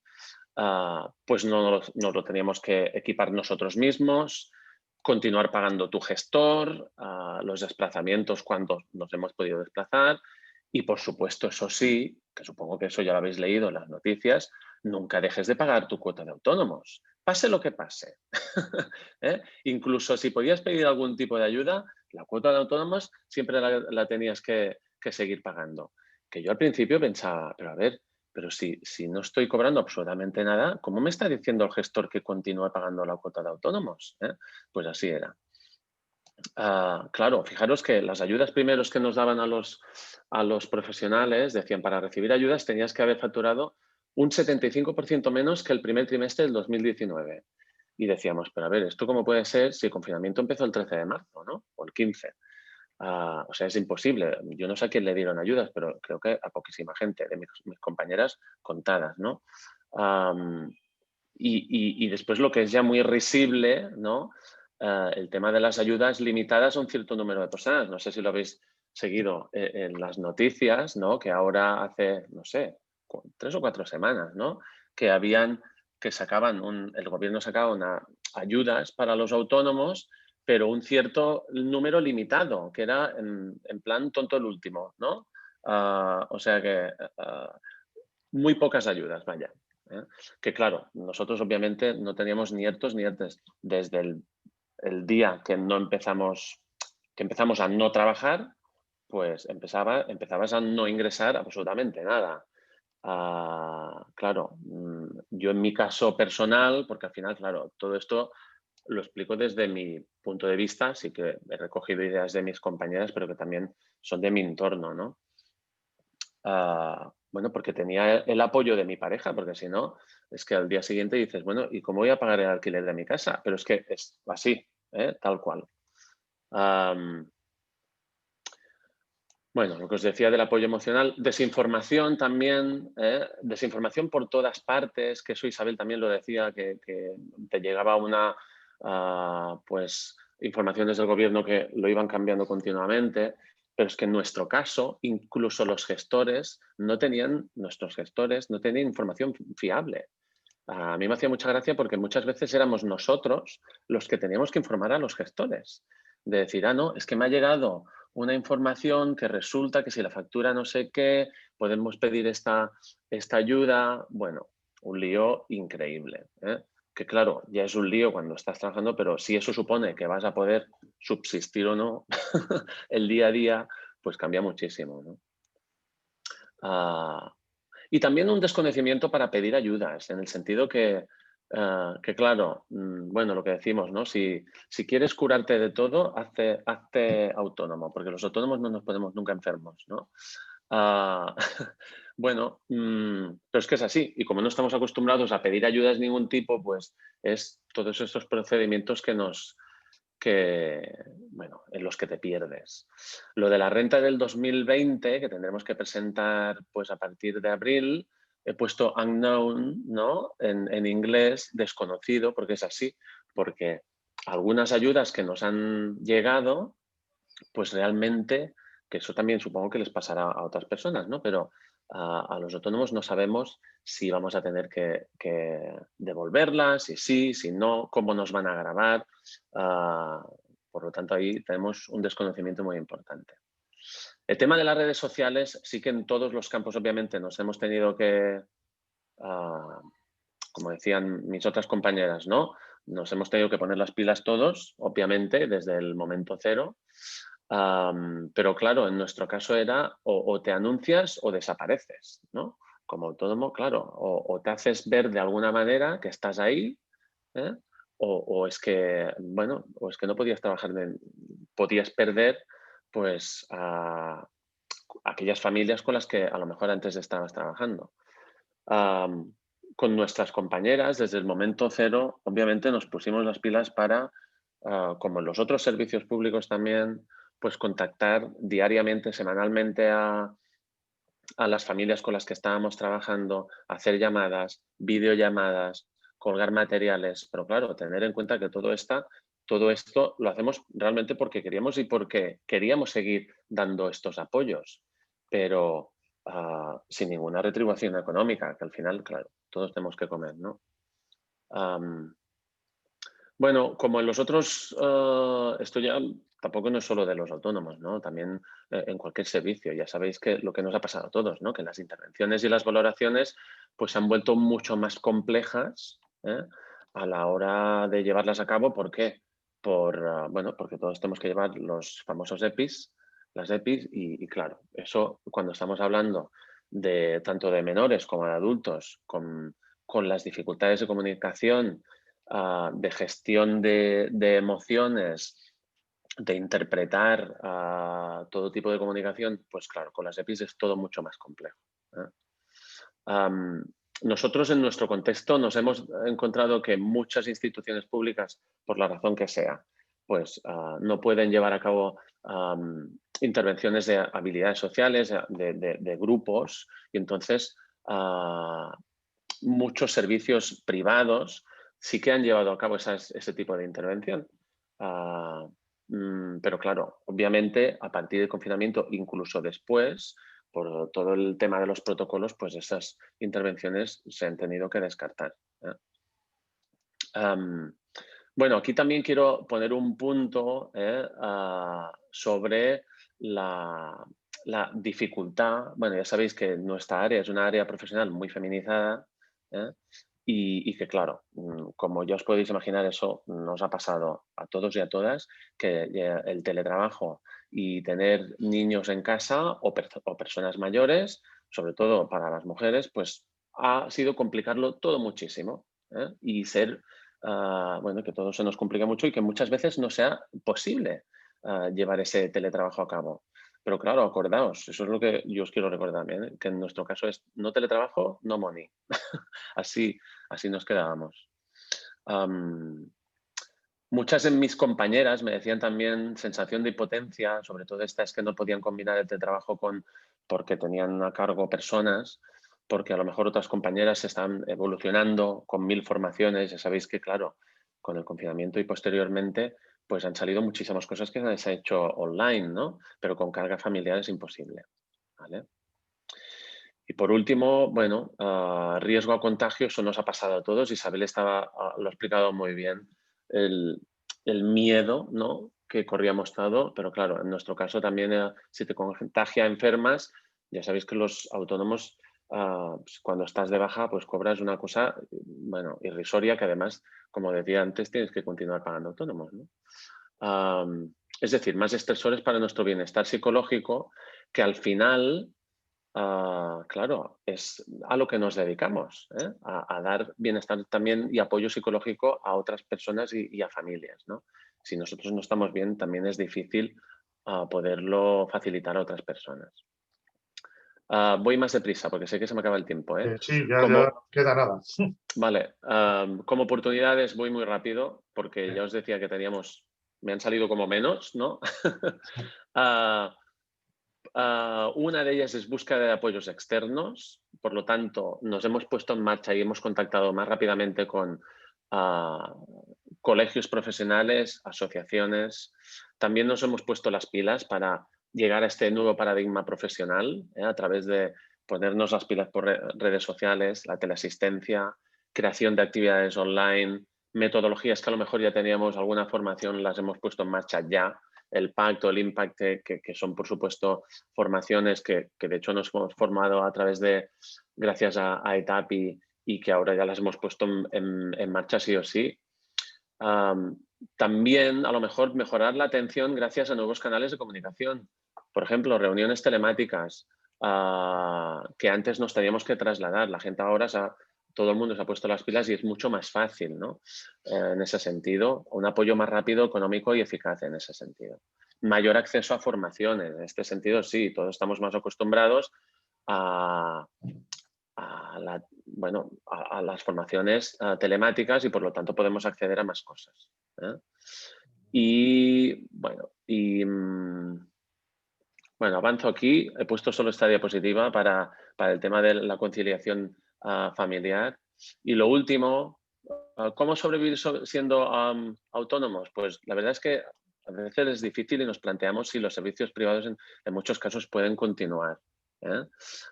D: Pues nos lo teníamos que equipar nosotros mismos, continuar pagando tu gestor, los desplazamientos cuando nos hemos podido desplazar y por supuesto, eso sí, que supongo que eso ya lo habéis leído en las noticias, nunca dejes de pagar tu cuota de autónomos, pase lo que pase. ¿Eh? Incluso si podías pedir algún tipo de ayuda, la cuota de autónomos siempre la tenías que seguir pagando. Que yo al principio pensaba, pero a ver, pero si no estoy cobrando absolutamente nada, ¿cómo me está diciendo el gestor que continúe pagando la cuota de autónomos? Pues así era. Claro, fijaros que las ayudas primeros que nos daban a los profesionales, decían, para recibir ayudas tenías que haber facturado un 75% menos que el primer trimestre del 2019. Y decíamos, pero a ver, ¿esto cómo puede ser si el confinamiento empezó el 13 de marzo, ¿no? O el 15? O sea, es imposible. Yo no sé a quién le dieron ayudas, pero creo que a poquísima gente, de mis compañeras contadas, ¿no? Y después lo que es ya muy risible, ¿no? El tema de las ayudas limitadas a un cierto número de personas. No sé si lo habéis seguido en las noticias, ¿no? Que ahora hace, no sé, 3 o 4 semanas, ¿no? Que el gobierno sacaba ayudas para los autónomos, pero un cierto número limitado, que era en plan tonto el último, ¿no? O sea que muy pocas ayudas, vaya. Que claro, nosotros obviamente no teníamos ni ERTOs ni ERTES. Desde el día que empezamos a no trabajar, pues empezabas a no ingresar absolutamente nada. Claro, yo en mi caso personal, porque al final, claro, todo esto lo explico desde mi punto de vista, sí que he recogido ideas de mis compañeras, pero que también son de mi entorno, ¿no? Bueno, porque tenía el apoyo de mi pareja, porque si no, es que al día siguiente dices, bueno, ¿y cómo voy a pagar el alquiler de mi casa? Pero es que es así, tal cual. Bueno, lo que os decía del apoyo emocional, desinformación también, desinformación por todas partes, que eso Isabel también lo decía, que te llegaba pues informaciones del gobierno que lo iban cambiando continuamente, pero es que en nuestro caso, incluso nuestros gestores no tenían información fiable. A mí me hacía mucha gracia porque muchas veces éramos nosotros los que teníamos que informar a los gestores. De decir, no, es que me ha llegado una información que resulta que si la factura no sé qué, podemos pedir esta ayuda. Bueno, un lío increíble. Que claro, ya es un lío cuando estás trabajando, pero si eso supone que vas a poder subsistir o no el día a día, pues cambia muchísimo, ¿no? Y también un desconocimiento para pedir ayudas, en el sentido que claro, bueno, lo que decimos, ¿no? Si quieres curarte de todo, hazte autónomo, porque los autónomos no nos ponemos nunca enfermos, ¿no? Bueno, pero es que es así. Y como no estamos acostumbrados a pedir ayudas de ningún tipo, pues es todos estos procedimientos en los que te pierdes. Lo de la renta del 2020, que tendremos que presentar pues a partir de abril, he puesto unknown, ¿no? En inglés, desconocido, porque es así, porque algunas ayudas que nos han llegado, pues realmente, que eso también supongo que les pasará a otras personas, ¿no? Pero a los autónomos no sabemos si vamos a tener que devolverlas, si sí, si no, cómo nos van a gravar. Por lo tanto, ahí tenemos un desconocimiento muy importante. El tema de las redes sociales, sí que en todos los campos, obviamente, nos hemos tenido que, como decían mis otras compañeras, ¿no? Nos hemos tenido que poner las pilas todos, obviamente, desde el momento cero. Pero claro, en nuestro caso era o te anuncias o desapareces, ¿no? Como autónomo, claro, o te haces ver de alguna manera que estás ahí, o es que, bueno, o es que no podías trabajar, podías perder pues a aquellas familias con las que a lo mejor antes estabas trabajando. con nuestras compañeras, desde el momento cero, obviamente nos pusimos las pilas para, como en los otros servicios públicos también, pues contactar diariamente, semanalmente a las familias con las que estábamos trabajando, hacer llamadas, videollamadas, colgar materiales, pero claro, tener en cuenta que todo esto lo hacemos realmente porque queríamos y porque queríamos seguir dando estos apoyos, pero sin ninguna retribución económica, que al final, claro, todos tenemos que comer, ¿no? Bueno, como en los otros, esto ya tampoco no es solo de los autónomos, ¿no? También en cualquier servicio. Ya sabéis que lo que nos ha pasado a todos, ¿no? Que las intervenciones y las valoraciones pues se han vuelto mucho más complejas, ¿eh? A la hora de llevarlas a cabo. ¿Por qué? Bueno, porque todos tenemos que llevar los famosos EPIs, las EPIs, y claro, eso cuando estamos hablando de tanto de menores como de adultos con las dificultades de comunicación, de gestión de emociones, de interpretar todo tipo de comunicación, pues claro, con las EPIs es todo mucho más complejo, ¿eh? Nosotros en nuestro contexto nos hemos encontrado que muchas instituciones públicas, por la razón que sea, pues no pueden llevar a cabo intervenciones de habilidades sociales, de grupos, y entonces muchos servicios privados sí que han llevado a cabo ese tipo de intervención. Pero claro, obviamente a partir del confinamiento, incluso después, por todo el tema de los protocolos, pues esas intervenciones se han tenido que descartar, ¿eh? Bueno, aquí también quiero poner un punto sobre la dificultad. Bueno, ya sabéis que nuestra área es una área profesional muy feminizada, ¿eh? Y que, claro, como ya os podéis imaginar, eso nos ha pasado a todos y a todas, que el teletrabajo y tener niños en casa o personas mayores, sobre todo para las mujeres, pues ha sido complicarlo todo muchísimo, ¿eh? Y ser, bueno, que todo se nos complica mucho y que muchas veces no sea posible llevar ese teletrabajo a cabo. Pero claro, acordaos, eso es lo que yo os quiero recordar también, ¿eh? Que en nuestro caso es no teletrabajo, no money. Así nos quedábamos. Muchas de mis compañeras me decían también sensación de impotencia, sobre todo estas que no podían combinar el teletrabajo porque tenían a cargo personas, porque a lo mejor otras compañeras están evolucionando con 1000 formaciones. Ya sabéis que, claro, con el confinamiento y posteriormente, pues han salido muchísimas cosas que se han hecho online, ¿no? Pero con carga familiar es imposible, ¿vale? Y por último, bueno, riesgo a contagio, eso nos ha pasado a todos. Isabel lo ha explicado muy bien, el miedo, ¿no?, que corríamos todo, pero claro, en nuestro caso también, si te contagia enfermas, ya sabéis que los autónomos, pues cuando estás de baja, pues cobras una cosa, bueno, irrisoria, que además, como decía antes, tienes que continuar pagando autónomos, ¿no? Es decir, más estresores para nuestro bienestar psicológico, que al final, claro, es a lo que nos dedicamos, ¿eh? A dar bienestar también y apoyo psicológico a otras personas y a familias, ¿no? Si nosotros no estamos bien, también es difícil poderlo facilitar a otras personas. Voy más deprisa porque sé que se me acaba el tiempo, ¿eh?
A: Sí, ya no queda nada.
D: Vale, como oportunidades voy muy rápido porque ya os decía que me han salido como menos, ¿no? Una de ellas es búsqueda de apoyos externos, por lo tanto, nos hemos puesto en marcha y hemos contactado más rápidamente con colegios profesionales, asociaciones. También nos hemos puesto las pilas para llegar a este nuevo paradigma profesional, a través de ponernos las pilas por redes sociales, la teleasistencia, creación de actividades online, metodologías que a lo mejor ya teníamos alguna formación, las hemos puesto en marcha ya. El Pacto, el Impact, que son, por supuesto, formaciones que de hecho nos hemos formado gracias a ETAPI y que ahora ya las hemos puesto en marcha sí o sí. También, a lo mejor, mejorar la atención gracias a nuevos canales de comunicación. Por ejemplo, reuniones telemáticas que antes nos teníamos que trasladar. La gente ahora todo el mundo se ha puesto las pilas y es mucho más fácil, ¿no? En ese sentido, un apoyo más rápido, económico y eficaz en ese sentido. Mayor acceso a formaciones. En este sentido, sí, todos estamos más acostumbrados a bueno, a las formaciones telemáticas y por lo tanto podemos acceder a más cosas. Y bueno, bueno, avanzo aquí. He puesto solo esta diapositiva para el tema de la conciliación familiar. Y lo último, ¿cómo sobrevivir siendo autónomos? Pues la verdad es que a veces es difícil y nos planteamos si los servicios privados en muchos casos pueden continuar.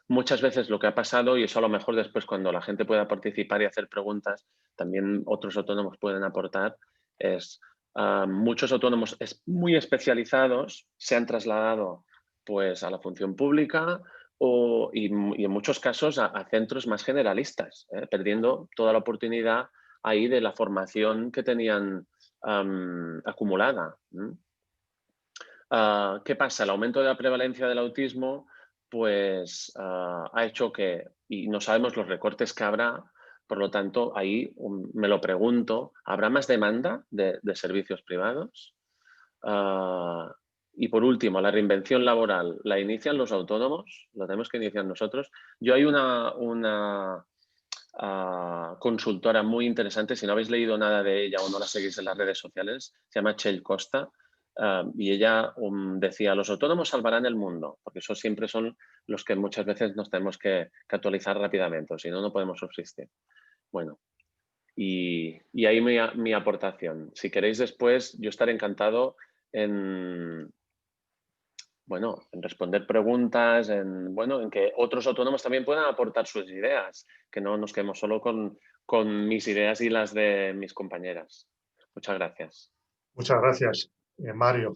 D: Muchas veces lo que ha pasado, y eso a lo mejor después cuando la gente pueda participar y hacer preguntas, también otros autónomos pueden aportar, es muchos autónomos muy especializados se han trasladado pues, a la función pública y en muchos casos a centros más generalistas, perdiendo toda la oportunidad ahí de la formación que tenían acumulada. ¿Qué pasa? El aumento de la prevalencia del autismo pues, ha hecho que, y no sabemos los recortes que habrá, por lo tanto, ahí me lo pregunto, ¿habrá más demanda de servicios privados? Y por último, la reinvención laboral, ¿la inician los autónomos? ¿La tenemos que iniciar nosotros? Yo hay una consultora muy interesante, si no habéis leído nada de ella o no la seguís en las redes sociales, se llama Txell Costa, y ella decía, los autónomos salvarán el mundo, porque esos siempre son los que muchas veces nos tenemos que actualizar rápidamente, o si no, no podemos subsistir. Bueno, y ahí mi aportación. Si queréis después, yo estaré encantado en responder preguntas, en que otros autónomos también puedan aportar sus ideas, que no nos quedemos solo con mis ideas y las de mis compañeras. Muchas gracias.
A: Muchas gracias, Mario.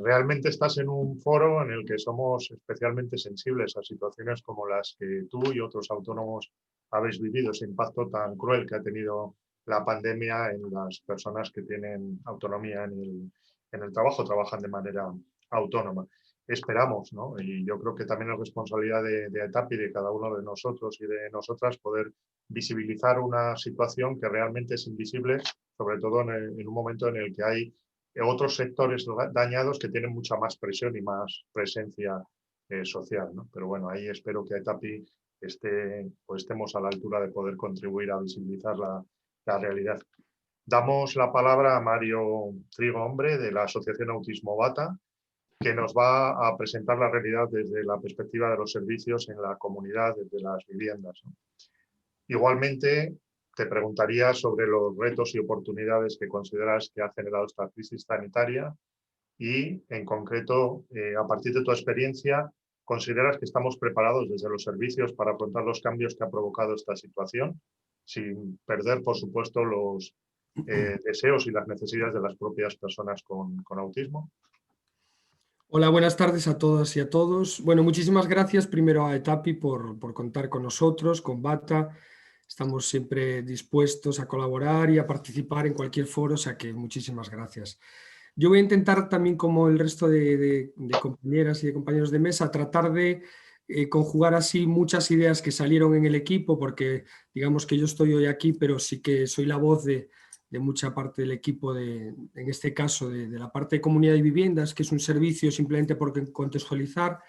A: Realmente estás en un foro en el que somos especialmente sensibles a situaciones como las que tú y otros autónomos habéis vivido, ese impacto tan cruel que ha tenido la pandemia en las personas que tienen autonomía en el trabajo, trabajan de manera autónoma. Esperamos, ¿no? Y yo creo que también es responsabilidad de ETAP y de cada uno de nosotros y de nosotras poder visibilizar una situación que realmente es invisible, sobre todo en un momento en el que hay otros sectores dañados que tienen mucha más presión y más presencia social, ¿no? Pero bueno, ahí espero que ETAPI estemos a la altura de poder contribuir a visibilizar la realidad. Damos la palabra a Mario Trigo Hombre, de la Asociación Autismo Bata, que nos va a presentar la realidad desde la perspectiva de los servicios en la comunidad, desde las viviendas, ¿no? Igualmente, te preguntaría sobre los retos y oportunidades que consideras que ha generado esta crisis sanitaria y, en concreto, a partir de tu experiencia, ¿consideras que estamos preparados desde los servicios para afrontar los cambios que ha provocado esta situación, sin perder, por supuesto, los deseos y las necesidades de las propias personas con autismo?
E: Hola, buenas tardes a todas y a todos. Bueno, muchísimas gracias primero a ETAPI por contar con nosotros, con Bata. Estamos siempre dispuestos a colaborar y a participar en cualquier foro, o sea que muchísimas gracias. Yo voy a intentar también, como el resto de compañeras y de compañeros de mesa, tratar de conjugar así muchas ideas que salieron en el equipo, porque digamos que yo estoy hoy aquí, pero sí que soy la voz de mucha parte del equipo, en este caso de la parte de comunidad y viviendas, que es un servicio, simplemente por contextualizar,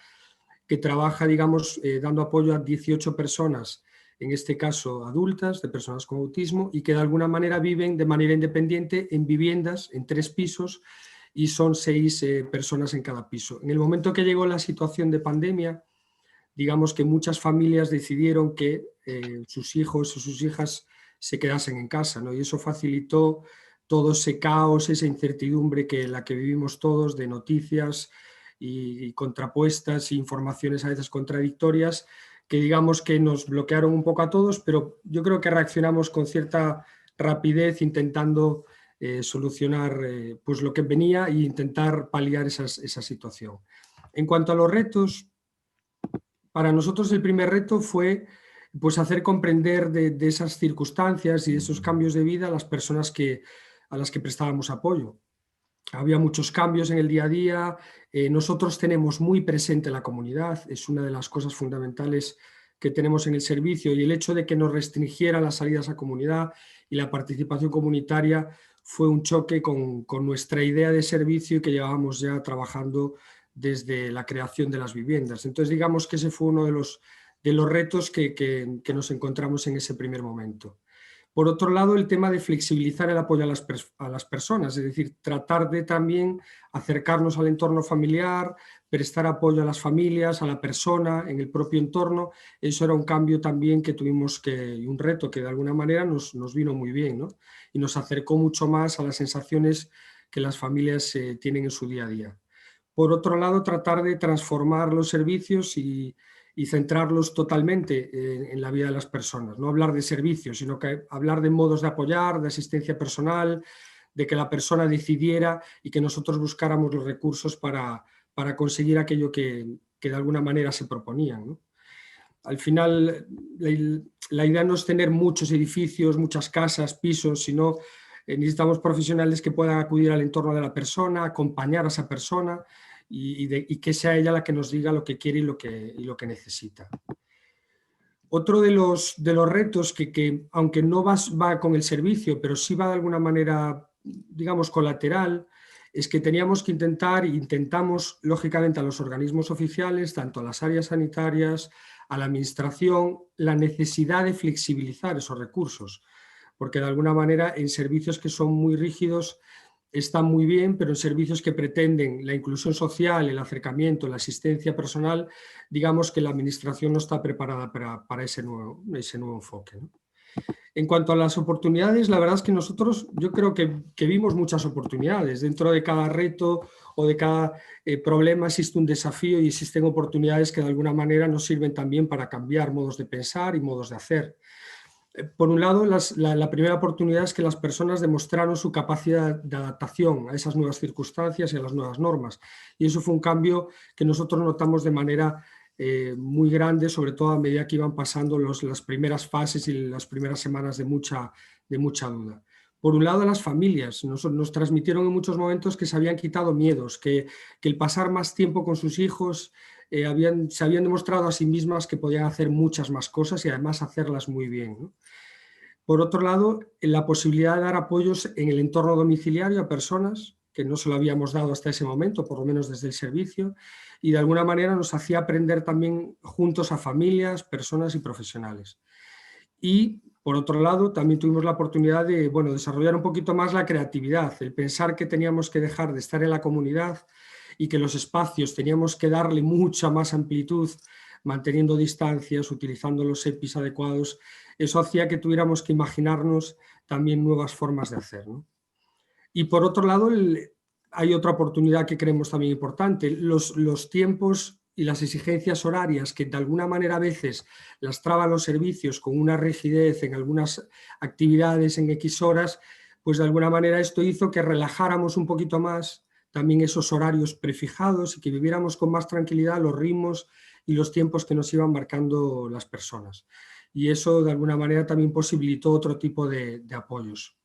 E: que trabaja, digamos, dando apoyo a 18 personas, en este caso adultas, de personas con autismo, y que de alguna manera viven de manera independiente en viviendas, en 3 pisos, y son 6 personas en cada piso. En el momento que llegó la situación de pandemia, digamos que muchas familias decidieron que sus hijos o sus hijas se quedasen en casa, ¿no? Y eso facilitó todo ese caos, esa incertidumbre la que vivimos todos, de noticias y contrapuestas e informaciones a veces contradictorias, que digamos que nos bloquearon un poco a todos, pero yo creo que reaccionamos con cierta rapidez intentando solucionar pues lo que venía e intentar paliar esa situación. En cuanto a los retos, para nosotros el primer reto fue pues hacer comprender de esas circunstancias y de esos cambios de vida a las personas a las que prestábamos apoyo. Había muchos cambios en el día a día, nosotros tenemos muy presente la comunidad, es una de las cosas fundamentales que tenemos en el servicio, y el hecho de que nos restringiera las salidas a comunidad y la participación comunitaria fue un choque con nuestra idea de servicio que llevábamos ya trabajando desde la creación de las viviendas. Entonces digamos que ese fue uno de los retos que nos encontramos en ese primer momento. Por otro lado, el tema de flexibilizar el apoyo a las personas, es decir, tratar de también acercarnos al entorno familiar, prestar apoyo a las familias, a la persona, en el propio entorno. Eso era un cambio también que tuvimos y un reto que de alguna manera nos vino muy bien, ¿no? Y nos acercó mucho más a las sensaciones que las familias tienen en su día a día. Por otro lado, tratar de transformar los servicios y centrarlos totalmente en la vida de las personas. No hablar de servicios, sino que hablar de modos de apoyar, de asistencia personal, de que la persona decidiera y que nosotros buscáramos los recursos para conseguir aquello que de alguna manera se proponían, ¿no? Al final, la idea no es tener muchos edificios, muchas casas, pisos, sino necesitamos profesionales que puedan acudir al entorno de la persona, acompañar a esa persona y que sea ella la que nos diga lo que quiere y lo que necesita. Otro de los retos que aunque no va con el servicio, pero sí va de alguna manera, digamos, colateral, es que teníamos que intentamos, lógicamente, a los organismos oficiales, tanto a las áreas sanitarias, a la administración, la necesidad de flexibilizar esos recursos, porque de alguna manera en servicios que son muy rígidos están muy bien, pero en servicios que pretenden la inclusión social, el acercamiento, la asistencia personal, digamos que la administración no está preparada para ese nuevo enfoque, ¿no? En cuanto a las oportunidades, la verdad es que yo creo que vimos muchas oportunidades. Dentro de cada reto o de cada problema existe un desafío y existen oportunidades que de alguna manera nos sirven también para cambiar modos de pensar y modos de hacer. Por un lado, la primera oportunidad es que las personas demostraron su capacidad de adaptación a esas nuevas circunstancias y a las nuevas normas. Y eso fue un cambio que nosotros notamos de manera muy grande, sobre todo a medida que iban pasando las primeras fases y las primeras semanas de mucha duda. Por un lado, las familias nos transmitieron en muchos momentos que se habían quitado miedos, que el pasar más tiempo con sus hijos se habían demostrado a sí mismas que podían hacer muchas más cosas y además hacerlas muy bien, ¿no? Por otro lado, la posibilidad de dar apoyos en el entorno domiciliario a personas que no se lo habíamos dado hasta ese momento, por lo menos desde el servicio, y de alguna manera nos hacía aprender también juntos a familias, personas y profesionales. Y, por otro lado, también tuvimos la oportunidad de desarrollar un poquito más la creatividad, el pensar que teníamos que dejar de estar en la comunidad y que los espacios teníamos que darle mucha más amplitud, manteniendo distancias, utilizando los EPIs adecuados. Eso hacía que tuviéramos que imaginarnos también nuevas formas de hacer, ¿no? Y por otro lado, hay otra oportunidad que creemos también importante, los tiempos y las exigencias horarias que de alguna manera a veces las traban los servicios con una rigidez en algunas actividades en X horas, pues de alguna manera esto hizo que relajáramos un poquito más también esos horarios prefijados y que viviéramos con más tranquilidad los ritmos y los tiempos que nos iban marcando las personas. Y eso de alguna manera también posibilitó otro tipo de apoyos.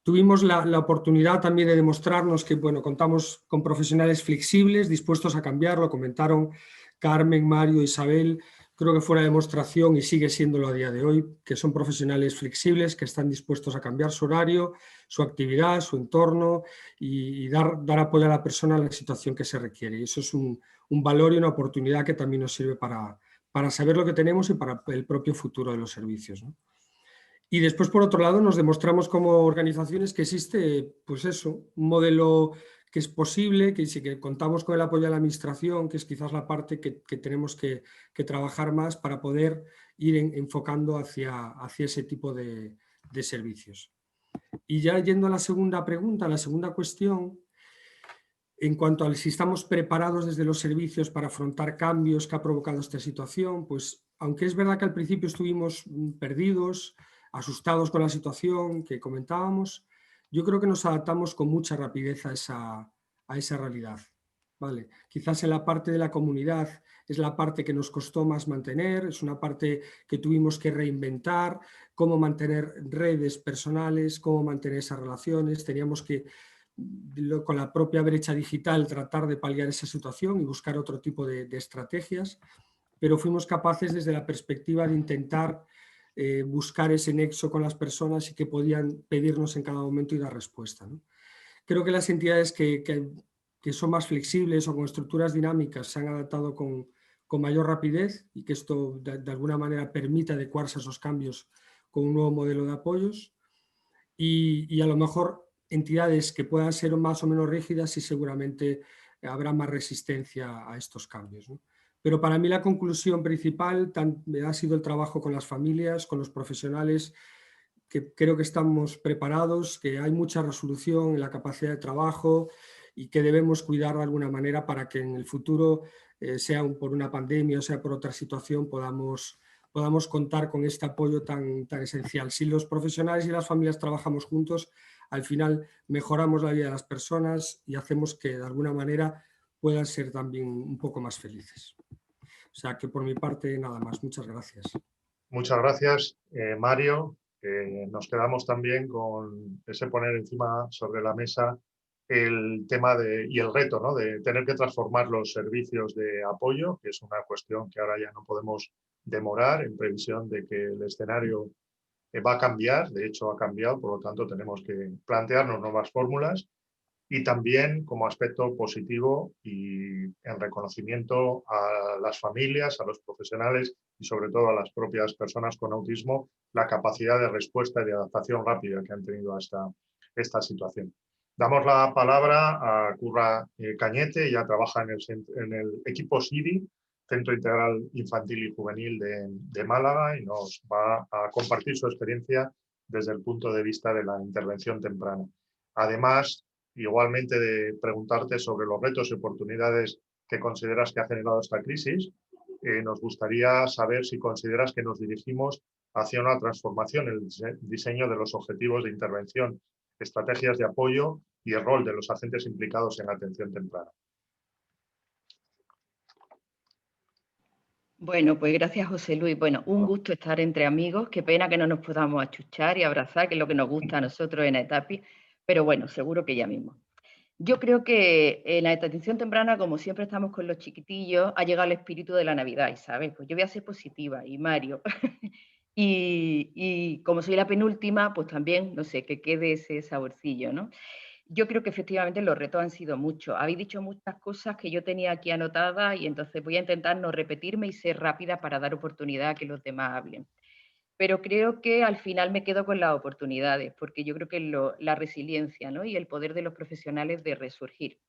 E: Tuvimos la oportunidad también de demostrarnos que contamos con profesionales flexibles, dispuestos a cambiar, lo comentaron Carmen, Mario, Isabel, creo que fue una demostración y sigue siéndolo a día de hoy, que son profesionales flexibles, que están dispuestos a cambiar su horario, su actividad, su entorno y dar apoyo a la persona en la situación que se requiere. Y eso es un valor y una oportunidad que también nos sirve para saber lo que tenemos y para el propio futuro de los servicios, ¿no? Y después, por otro lado, nos demostramos como organizaciones que existe, pues eso, un modelo que es posible, que sí que contamos con el apoyo de la administración, que es quizás la parte que tenemos que trabajar más para poder ir enfocando hacia ese tipo de servicios. Y ya yendo a la segunda pregunta, a la segunda cuestión, en cuanto a si estamos preparados desde los servicios para afrontar cambios que ha provocado esta situación, pues aunque es verdad que al principio estuvimos perdidos, asustados con la situación que comentábamos, yo creo que nos adaptamos con mucha rapidez a esa realidad. ¿Vale? Quizás en la parte de la comunidad es la parte que nos costó más mantener, es una parte que tuvimos que reinventar, cómo mantener redes personales, cómo mantener esas relaciones, teníamos que con la propia brecha digital tratar de paliar esa situación y buscar otro tipo de estrategias, pero fuimos capaces desde la perspectiva de intentar buscar ese nexo con las personas y que podían pedirnos en cada momento y dar respuesta, ¿no? Creo que las entidades que son más flexibles o con estructuras dinámicas se han adaptado con con mayor rapidez y que esto de alguna manera permita adecuarse a esos cambios con un nuevo modelo de apoyos. Y a lo mejor entidades que puedan ser más o menos rígidas y seguramente habrá más resistencia a estos cambios, ¿no? Pero para mí la conclusión principal ha sido el trabajo con las familias, con los profesionales, que creo que estamos preparados, que hay mucha resolución en la capacidad de trabajo y que debemos cuidar de alguna manera para que en el futuro, sea por una pandemia o sea por otra situación, podamos contar con este apoyo tan esencial. Si los profesionales y las familias trabajamos juntos, al final mejoramos la vida de las personas y hacemos que de alguna manera puedan ser también un poco más felices. O sea que por mi parte nada más. Muchas gracias.
A: Muchas gracias, Mario. Nos quedamos también con ese poner encima sobre la mesa el tema y el reto, ¿no?, de tener que transformar los servicios de apoyo, que es una cuestión que ahora ya no podemos demorar en previsión de que el escenario va a cambiar. De hecho, ha cambiado, por lo tanto, tenemos que plantearnos nuevas fórmulas. Y también como aspecto positivo y en reconocimiento a las familias, a los profesionales y sobre todo a las propias personas con autismo, la capacidad de respuesta y de adaptación rápida que han tenido a esta situación. Damos la palabra a Curra Cañete. Ella trabaja en el equipo CIDI, Centro Integral Infantil y Juvenil de Málaga, y nos va a compartir su experiencia desde el punto de vista de la intervención temprana. Además, igualmente, de preguntarte sobre los retos y oportunidades que consideras que ha generado esta crisis, nos gustaría saber si consideras que nos dirigimos hacia una transformación en el diseño de los objetivos de intervención, estrategias de apoyo y el rol de los agentes implicados en la atención temprana.
F: Bueno, pues gracias, José Luis. Bueno, un gusto estar entre amigos. Qué pena que no nos podamos achuchar y abrazar, que es lo que nos gusta a nosotros en ETAPI, pero bueno, seguro que ya mismo. Yo creo que en la atención temprana, como siempre estamos con los chiquitillos, ha llegado el espíritu de la Navidad, ¿sabes? Pues yo voy a ser positiva, y Mario. y como soy la penúltima, pues también, no sé, que quede ese saborcillo, ¿no? Yo creo que efectivamente los retos han sido muchos. Habéis dicho muchas cosas que yo tenía aquí anotadas y entonces voy a intentar no repetirme y ser rápida para dar oportunidad a que los demás hablen. Pero creo que al final me quedo con las oportunidades, porque yo creo que la resiliencia, ¿no?, y el poder de los profesionales de resurgir.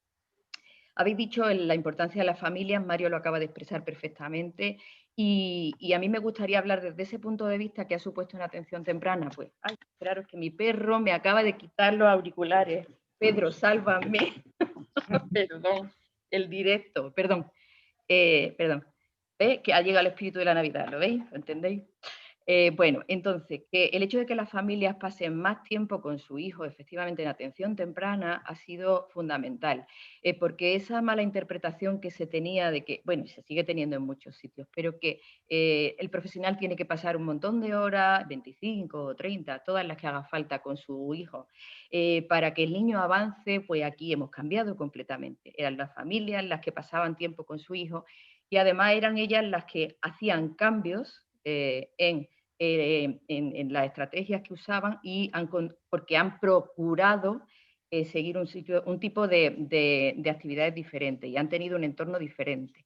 F: Habéis dicho la importancia de las familias, Mario lo acaba de expresar perfectamente, y a mí me gustaría hablar desde ese punto de vista que ha supuesto una atención temprana. Pues, ay, claro, es que mi perro me acaba de quitar los auriculares. Pedro, sálvame. Perdón, el directo, perdón. Perdón. ¿Veis? Que ha llegado el espíritu de la Navidad, ¿lo veis? ¿Lo entendéis? Bueno, entonces, que el hecho de que las familias pasen más tiempo con su hijo, efectivamente en atención temprana, ha sido fundamental, porque esa mala interpretación que se tenía de que, bueno, se sigue teniendo en muchos sitios, pero que el profesional tiene que pasar un montón de horas, 25 o 30, todas las que haga falta con su hijo, para que el niño avance, pues aquí hemos cambiado completamente. Eran las familias las que pasaban tiempo con su hijo y además eran ellas las que hacían cambios en las estrategias que usaban y porque han procurado seguir un tipo de actividades diferentes y han tenido un entorno diferente.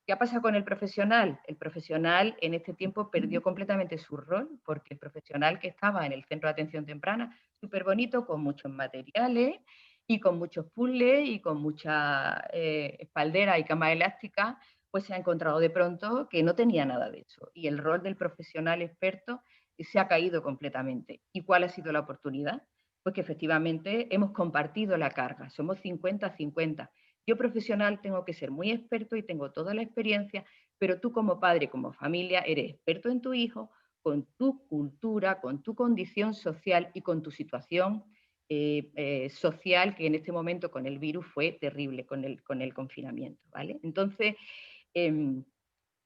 F: ¿Qué ha pasado con el profesional? El profesional en este tiempo perdió completamente su rol, porque el profesional que estaba en el centro de atención temprana, súper bonito, con muchos materiales y con muchos puzzles y con mucha espaldera y cama elástica, pues se ha encontrado de pronto que no tenía nada de eso. Y el rol del profesional experto se ha caído completamente. ¿Y cuál ha sido la oportunidad? Pues que efectivamente hemos compartido la carga, somos 50-50. Yo profesional tengo que ser muy experto y tengo toda la experiencia, pero tú como padre, como familia, eres experto en tu hijo, con tu cultura, con tu condición social y con tu situación social, que en este momento con el virus fue terrible, con el confinamiento, ¿vale? Entonces,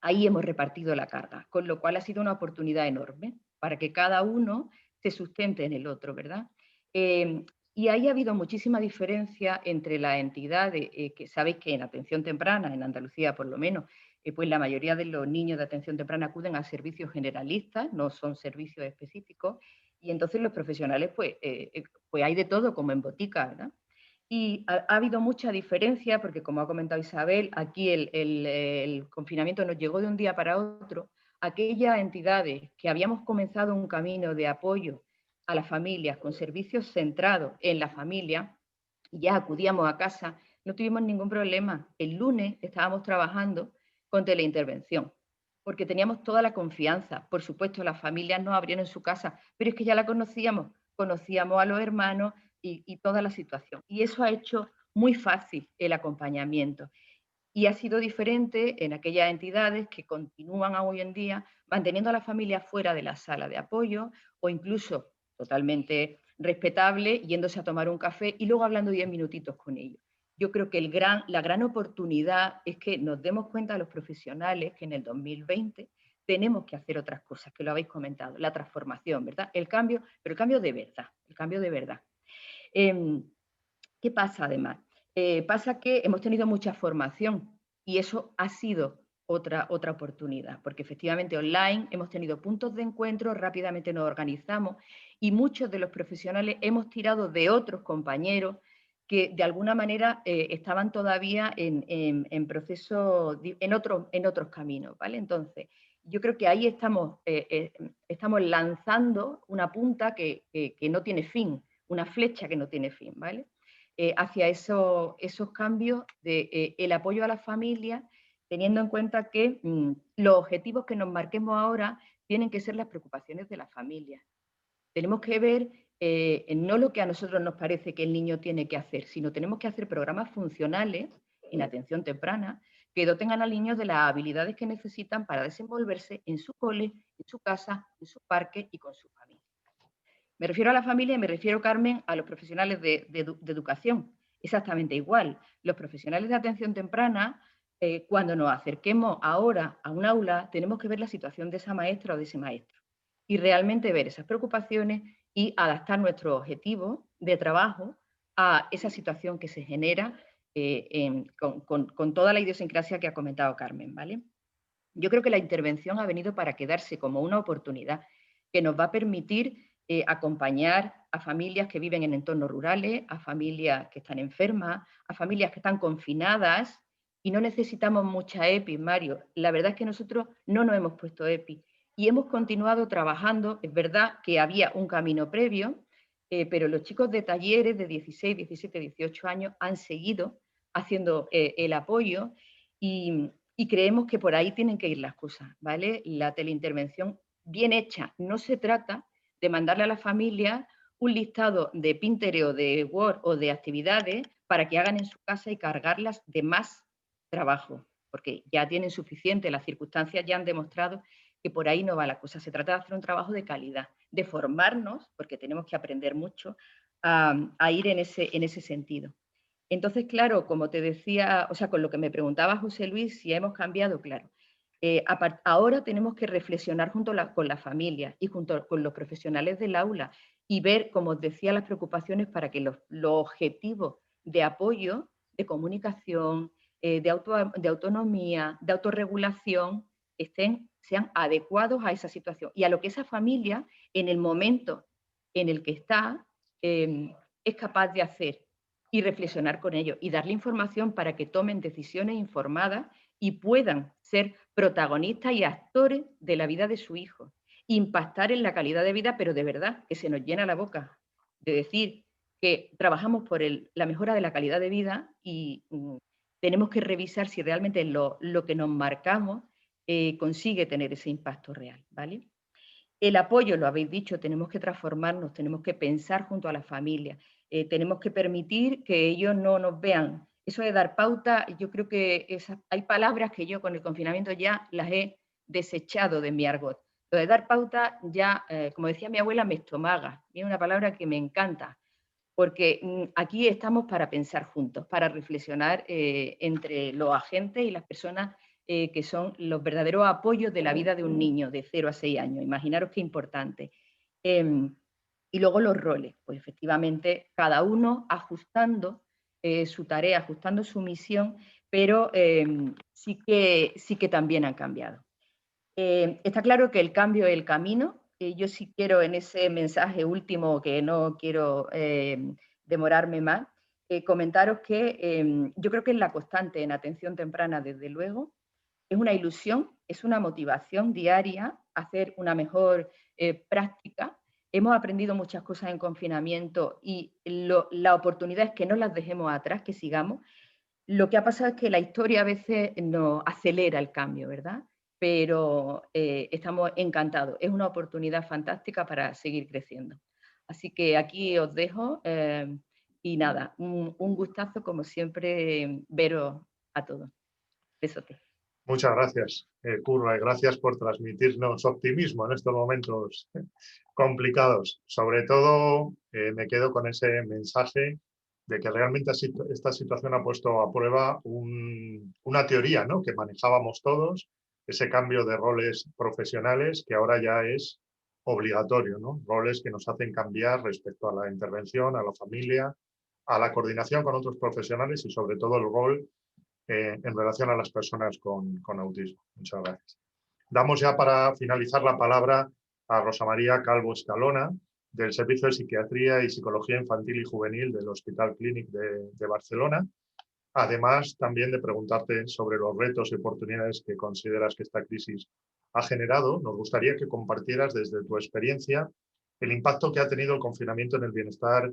F: ahí hemos repartido la carga, con lo cual ha sido una oportunidad enorme para que cada uno se sustente en el otro, ¿verdad? Y ahí ha habido muchísima diferencia entre las entidades, que sabéis que en atención temprana, en Andalucía por lo menos, pues la mayoría de los niños de atención temprana acuden a servicios generalistas, no son servicios específicos, y entonces los profesionales, pues hay de todo como en botica, ¿verdad? Y ha habido mucha diferencia, porque como ha comentado Isabel, aquí el confinamiento nos llegó de un día para otro. Aquellas entidades que habíamos comenzado un camino de apoyo a las familias con servicios centrados en la familia, y ya acudíamos a casa, no tuvimos ningún problema. El lunes estábamos trabajando con teleintervención, porque teníamos toda la confianza. Por supuesto, las familias nos abrieron su casa, pero es que ya la conocíamos a los hermanos, y toda la situación. Y eso ha hecho muy fácil el acompañamiento. Y ha sido diferente en aquellas entidades que continúan hoy en día manteniendo a la familia fuera de la sala de apoyo o incluso totalmente respetable, yéndose a tomar un café y luego hablando 10 minutitos con ellos. Yo creo que la gran oportunidad es que nos demos cuenta los profesionales que en el 2020 tenemos que hacer otras cosas, que lo habéis comentado, la transformación, ¿verdad? El cambio, pero el cambio de verdad, el cambio de verdad. ¿Qué pasa además? Pasa que hemos tenido mucha formación y eso ha sido otra oportunidad, porque efectivamente online hemos tenido puntos de encuentro, rápidamente nos organizamos y muchos de los profesionales hemos tirado de otros compañeros que de alguna manera estaban todavía en proceso, en otros caminos, ¿vale? Entonces, yo creo que ahí estamos lanzando una punta que no tiene fin, una flecha que no tiene fin, ¿vale? Hacia esos cambios de el apoyo a la familia, teniendo en cuenta que los objetivos que nos marquemos ahora tienen que ser las preocupaciones de la familia. Tenemos que ver no lo que a nosotros nos parece que el niño tiene que hacer, sino tenemos que hacer programas funcionales en atención temprana que doten al niño de las habilidades que necesitan para desenvolverse en su cole, en su casa, en su parque y con su familia. Me refiero a la familia y me refiero, Carmen, a los profesionales de educación. Exactamente igual. Los profesionales de atención temprana, cuando nos acerquemos ahora a un aula, tenemos que ver la situación de esa maestra o de ese maestro y realmente ver esas preocupaciones y adaptar nuestro objetivo de trabajo a esa situación que se genera con toda la idiosincrasia que ha comentado Carmen, ¿vale? Yo creo que la intervención ha venido para quedarse como una oportunidad que nos va a permitir acompañar a familias que viven en entornos rurales, a familias que están enfermas, a familias que están confinadas y no necesitamos mucha EPI, Mario. La verdad es que nosotros no nos hemos puesto EPI y hemos continuado trabajando. Es verdad que había un camino previo, pero los chicos de talleres de 16, 17, 18 años han seguido haciendo el apoyo y creemos que por ahí tienen que ir las cosas, ¿vale? La teleintervención bien hecha. No se trata de mandarle a la familia un listado de Pinterest o de Word o de actividades para que hagan en su casa y cargarlas de más trabajo, porque ya tienen suficiente, las circunstancias ya han demostrado que por ahí no va la cosa. Se trata de hacer un trabajo de calidad, de formarnos, porque tenemos que aprender mucho, a ir en ese sentido. Entonces, claro, como te decía, o sea, con lo que me preguntaba José Luis, si hemos cambiado, claro. Ahora tenemos que reflexionar con la familia y junto con los profesionales del aula y ver, como os decía, las preocupaciones para que los objetivos de apoyo, de comunicación, de autonomía, de autorregulación, sean adecuados a esa situación y a lo que esa familia, en el momento en el que está, es capaz de hacer y reflexionar con ellos y darle información para que tomen decisiones informadas y puedan ser protagonistas y actores de la vida de su hijo, impactar en la calidad de vida, pero de verdad que se nos llena la boca de decir que trabajamos por la mejora de la calidad de vida y tenemos que revisar si realmente lo que nos marcamos consigue tener ese impacto real, ¿vale? El apoyo, lo habéis dicho, tenemos que transformarnos, tenemos que pensar junto a la familia, tenemos que permitir que ellos no nos vean. Eso de dar pauta, yo creo que hay palabras que yo con el confinamiento ya las he desechado de mi argot. Lo de dar pauta ya, como decía mi abuela, me estomaga. Es una palabra que me encanta, porque aquí estamos para pensar juntos, para reflexionar entre los agentes y las personas que son los verdaderos apoyos de la vida de un niño de 0 a 6 años. Imaginaros qué importante. Y luego los roles, pues efectivamente cada uno ajustando su tarea, ajustando su misión, pero sí que también han cambiado. Está claro que el cambio es el camino. Yo sí quiero en ese mensaje último, que no quiero demorarme más, comentaros que yo creo que es la constante en atención temprana, desde luego. Es una ilusión, es una motivación diaria hacer una mejor práctica. Hemos aprendido muchas cosas en confinamiento y la oportunidad es que no las dejemos atrás, que sigamos. Lo que ha pasado es que la historia a veces nos acelera el cambio, ¿verdad? Pero estamos encantados. Es una oportunidad fantástica para seguir creciendo. Así que aquí os dejo y nada, un gustazo como siempre veros a todos. Besote.
A: Muchas gracias, Curra, y gracias por transmitirnos optimismo en estos momentos complicados. Sobre todo, me quedo con ese mensaje de que realmente esta situación ha puesto a prueba una teoría, ¿no?, que manejábamos todos, ese cambio de roles profesionales que ahora ya es obligatorio, ¿no? Roles que nos hacen cambiar respecto a la intervención, a la familia, a la coordinación con otros profesionales y sobre todo el rol en relación a las personas con autismo. Muchas gracias. Damos ya para finalizar la palabra a Rosa María Calvo Escalona, del Servicio de Psiquiatría y Psicología Infantil y Juvenil del Hospital Clínic de Barcelona. Además, también de preguntarte sobre los retos y oportunidades que consideras que esta crisis ha generado, nos gustaría que compartieras desde tu experiencia el impacto que ha tenido el confinamiento en el bienestar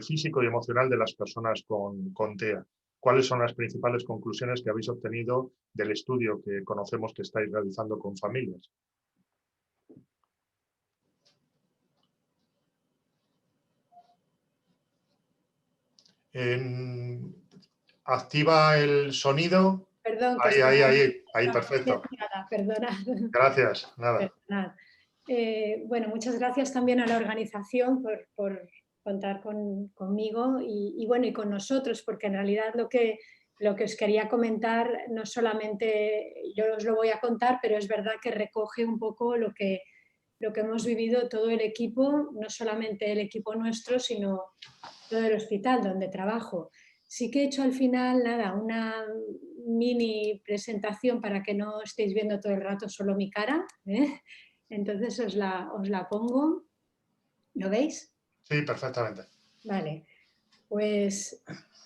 A: físico y emocional de las personas con TEA. ¿Cuáles son las principales conclusiones que habéis obtenido del estudio que conocemos que estáis realizando con familias? Activa el sonido.
G: Perdón,
A: ahí, perfecto.
G: Perdonad.
A: Gracias, nada.
G: Perdonad. Bueno, muchas gracias también a la organización por contar conmigo y bueno, y con nosotros, porque en realidad lo que os quería comentar, no solamente yo os lo voy a contar, pero es verdad que recoge un poco lo que hemos vivido todo el equipo, no solamente el equipo nuestro, sino todo el hospital donde trabajo. Sí que he hecho al final, nada, una mini presentación para que no estéis viendo todo el rato solo mi cara, ¿eh? Entonces os la pongo. ¿Lo veis?
A: Sí, perfectamente.
G: Vale, pues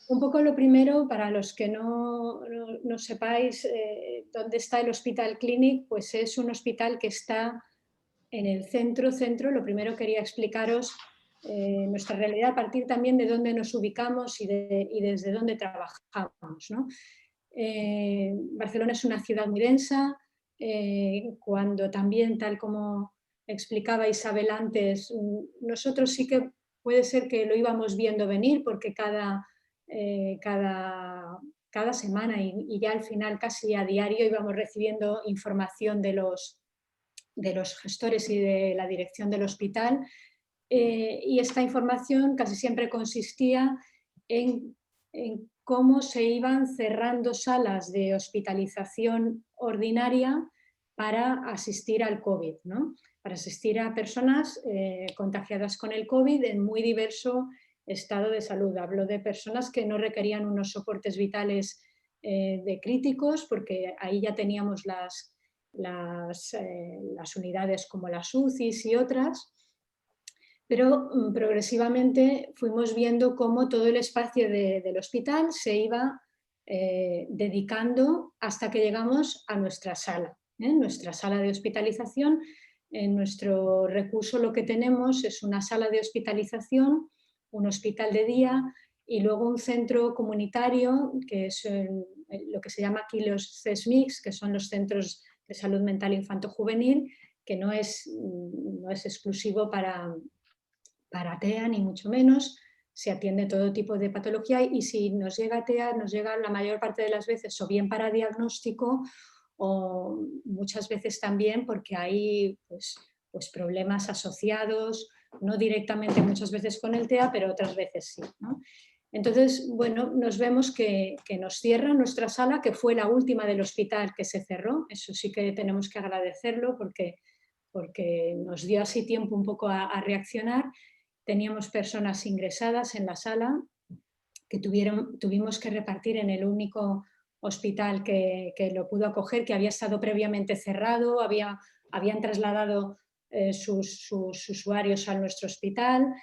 G: un poco lo primero, para los que no sepáis dónde está el Hospital Clínic, pues es un hospital que está en el centro. Lo primero quería explicaros nuestra realidad a partir también de dónde nos ubicamos y desde dónde trabajamos, ¿no? Barcelona es una ciudad muy densa, cuando también, tal como explicaba Isabel antes, nosotros sí que puede ser que lo íbamos viendo venir, porque cada semana y ya al final casi a diario íbamos recibiendo información de los gestores y de la dirección del hospital, y esta información casi siempre consistía en cómo se iban cerrando salas de hospitalización ordinaria para asistir al COVID, ¿no? Para asistir a personas contagiadas con el COVID en muy diverso estado de salud. Hablo de personas que no requerían unos soportes vitales de críticos, porque ahí ya teníamos las unidades como las UCIs y otras, pero progresivamente fuimos viendo cómo todo el espacio del hospital se iba dedicando hasta que llegamos a nuestra sala, nuestra sala de hospitalización. En nuestro recurso lo que tenemos es una sala de hospitalización, un hospital de día y luego un centro comunitario, que es lo que se llama aquí los CESMICs, que son los centros de salud mental infanto-juvenil, que no es exclusivo para TEA, ni mucho menos. Se atiende todo tipo de patología y si nos llega TEA, nos llega la mayor parte de las veces o bien para diagnóstico o muchas veces también porque hay pues problemas asociados, no directamente muchas veces con el TEA, pero otras veces sí, ¿no? Entonces, bueno, nos vemos que nos cierran nuestra sala, que fue la última del hospital que se cerró. Eso sí que tenemos que agradecerlo porque nos dio así tiempo un poco a reaccionar. Teníamos personas ingresadas en la sala que tuvimos que repartir en el único hospital que lo pudo acoger, que había estado previamente cerrado, habían trasladado sus usuarios a nuestro hospital.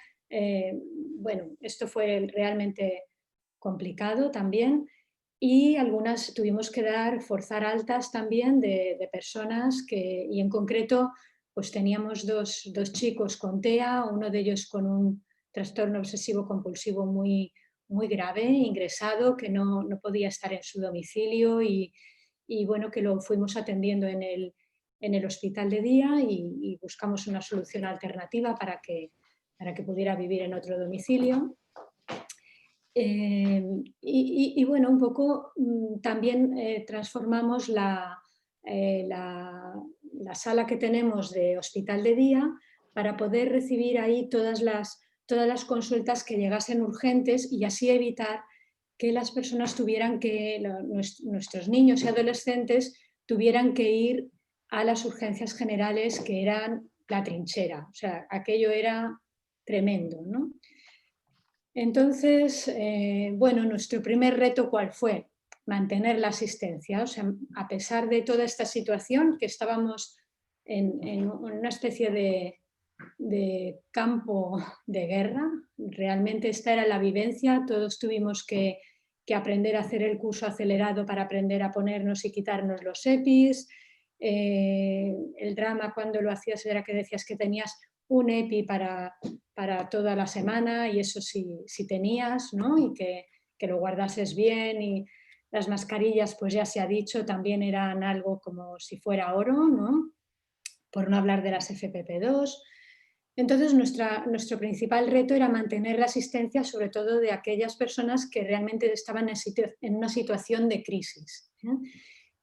G: Bueno, esto fue realmente complicado también, y algunas tuvimos que forzar altas también de personas y en concreto pues teníamos dos chicos con TEA, uno de ellos con un trastorno obsesivo compulsivo muy, muy grave, ingresado, que no podía estar en su domicilio y bueno, que lo fuimos atendiendo en el hospital de día y buscamos una solución alternativa para que pudiera vivir en otro domicilio. Y bueno, un poco también transformamos la sala que tenemos de hospital de día para poder recibir ahí todas las consultas que llegasen urgentes y así evitar que las personas tuvieran nuestros niños y adolescentes tuvieran que ir a las urgencias generales, que eran la trinchera. O sea, aquello era tremendo, ¿no? Entonces, bueno, nuestro primer reto, ¿cuál fue? Mantener la asistencia. O sea, a pesar de toda esta situación, que estábamos en una especie de campo de guerra, realmente esta era la vivencia, todos tuvimos que aprender a hacer el curso acelerado para aprender a ponernos y quitarnos los EPIs. El drama cuando lo hacías era que decías que tenías un EPI para toda la semana y eso sí tenías, ¿no? Y que lo guardases bien, y las mascarillas, pues ya se ha dicho, también eran algo como si fuera oro, ¿no? Por no hablar de las FFP2. Entonces nuestro principal reto era mantener la asistencia, sobre todo de aquellas personas que realmente estaban en una situación de crisis, ¿eh?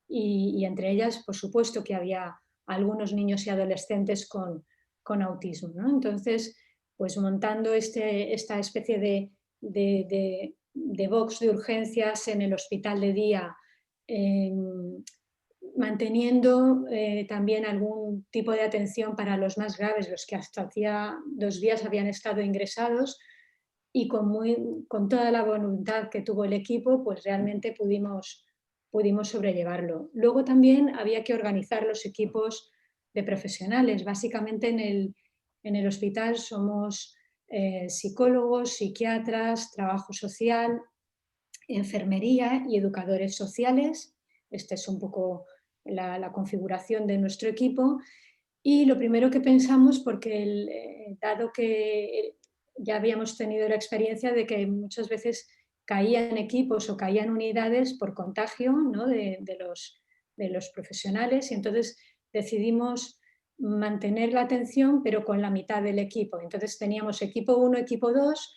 G: Y entre ellas, por supuesto, que había algunos niños y adolescentes con autismo, ¿no? Entonces, pues montando esta especie de box de urgencias en el hospital de día, manteniendo también algún tipo de atención para los más graves, los que hasta hacía 2 días habían estado ingresados, y con toda la voluntad que tuvo el equipo, pues realmente pudimos sobrellevarlo. Luego también había que organizar los equipos de profesionales. Básicamente en el hospital somos psicólogos, psiquiatras, trabajo social, enfermería y educadores sociales. Esta es un poco la configuración de nuestro equipo. Y lo primero que pensamos, porque dado que ya habíamos tenido la experiencia de que muchas veces caían equipos o caían unidades por contagio, ¿no? de los profesionales, y entonces decidimos mantener la atención pero con la mitad del equipo. Entonces teníamos equipo 1, equipo 2,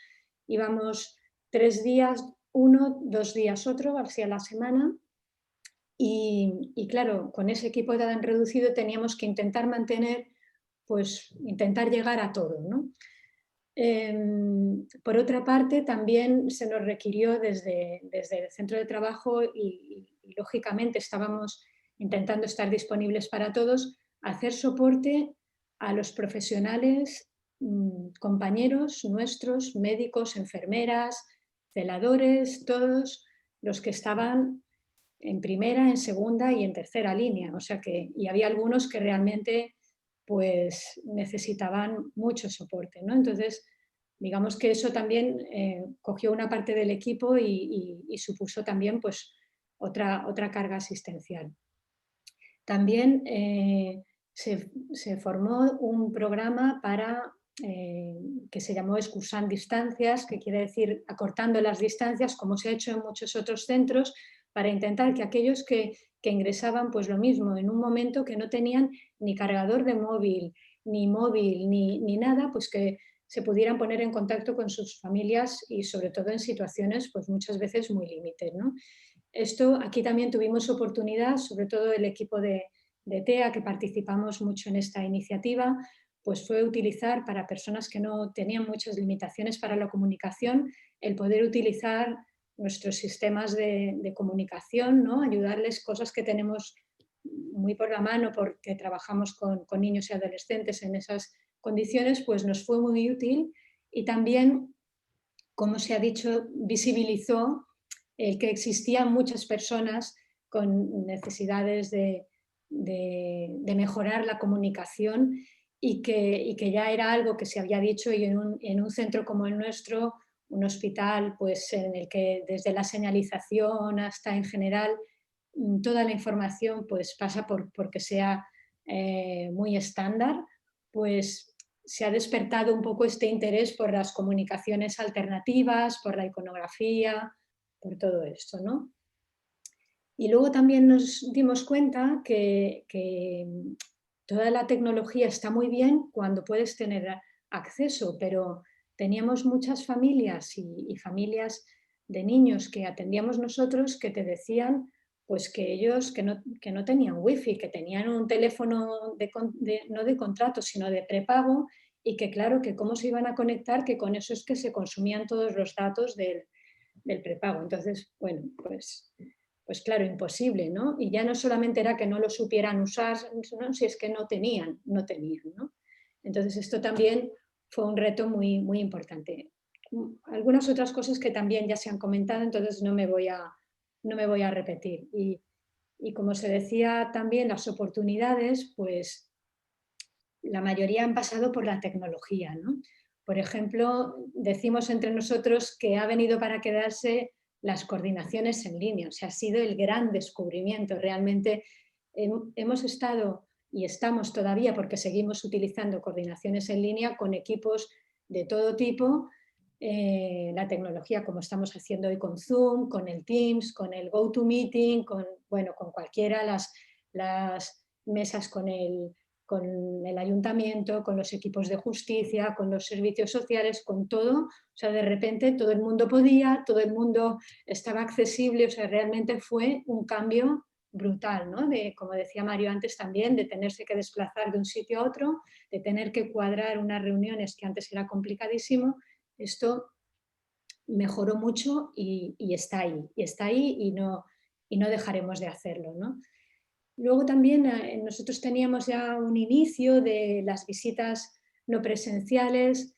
G: íbamos 3 días uno, 2 días otro, así a la semana. Y claro, con ese equipo tan reducido teníamos que intentar intentar llegar a todo, ¿no? Por otra parte, también se nos requirió desde el centro de trabajo y lógicamente estábamos intentando estar disponibles para todos, hacer soporte a los profesionales, compañeros nuestros, médicos, enfermeras, celadores, todos los que estaban en primera, en segunda y en tercera línea. O sea y había algunos que realmente pues necesitaban mucho soporte, ¿no? Entonces, digamos que eso también cogió una parte del equipo y supuso también pues otra carga asistencial. También se formó un programa que se llamó Excursant Distancias, que quiere decir acortando las distancias, como se ha hecho en muchos otros centros, para intentar que aquellos que ingresaban, pues lo mismo, en un momento que no tenían ni cargador de móvil, ni nada, pues que se pudieran poner en contacto con sus familias y sobre todo en situaciones pues muchas veces muy límites, ¿no? Aquí también tuvimos oportunidad, sobre todo el equipo de TEA, que participamos mucho en esta iniciativa, pues fue utilizar para personas que no tenían muchas limitaciones para la comunicación, el poder utilizar nuestros sistemas de comunicación, ¿no? Ayudarles, cosas que tenemos muy por la mano porque trabajamos con niños y adolescentes en esas condiciones, pues nos fue muy útil. Y también, como se ha dicho, visibilizó el que existían muchas personas con necesidades de mejorar la comunicación y que ya era algo que se había dicho, y en un centro como el nuestro, un hospital pues, en el que desde la señalización hasta en general toda la información pues, pasa porque sea muy estándar, pues se ha despertado un poco este interés por las comunicaciones alternativas, por la iconografía, por todo esto, ¿no? Y luego también nos dimos cuenta que toda la tecnología está muy bien cuando puedes tener acceso, pero teníamos muchas familias y familias de niños que atendíamos nosotros que te decían pues que ellos que no tenían wifi, que tenían un teléfono no de contrato, sino de prepago, y que claro, que cómo se iban a conectar, que con eso es que se consumían todos los datos del prepago. Entonces, bueno, pues claro, imposible, ¿no? Y ya no solamente era que no lo supieran usar, ¿no? Si es que no tenían, ¿no? Entonces esto también fue un reto muy, muy importante. Algunas otras cosas que también ya se han comentado, entonces no me voy a repetir. Y como se decía también, las oportunidades, pues la mayoría han pasado por la tecnología, ¿no? Por ejemplo, decimos entre nosotros que ha venido para quedarse las coordinaciones en línea, o sea, ha sido el gran descubrimiento. Realmente hemos estado y estamos todavía, porque seguimos utilizando coordinaciones en línea con equipos de todo tipo, la tecnología como estamos haciendo hoy con Zoom, con el Teams, con el GoToMeeting, con cualquiera, las mesas con el ayuntamiento, con los equipos de justicia, con los servicios sociales, con todo. O sea, de repente todo el mundo podía, todo el mundo estaba accesible, o sea, realmente fue un cambio brutal, ¿no? Como decía Mario antes también, de tenerse que desplazar de un sitio a otro, de tener que cuadrar unas reuniones que antes era complicadísimo. Esto mejoró mucho y está ahí y no dejaremos de hacerlo, ¿no? Luego también nosotros teníamos ya un inicio de las visitas no presenciales,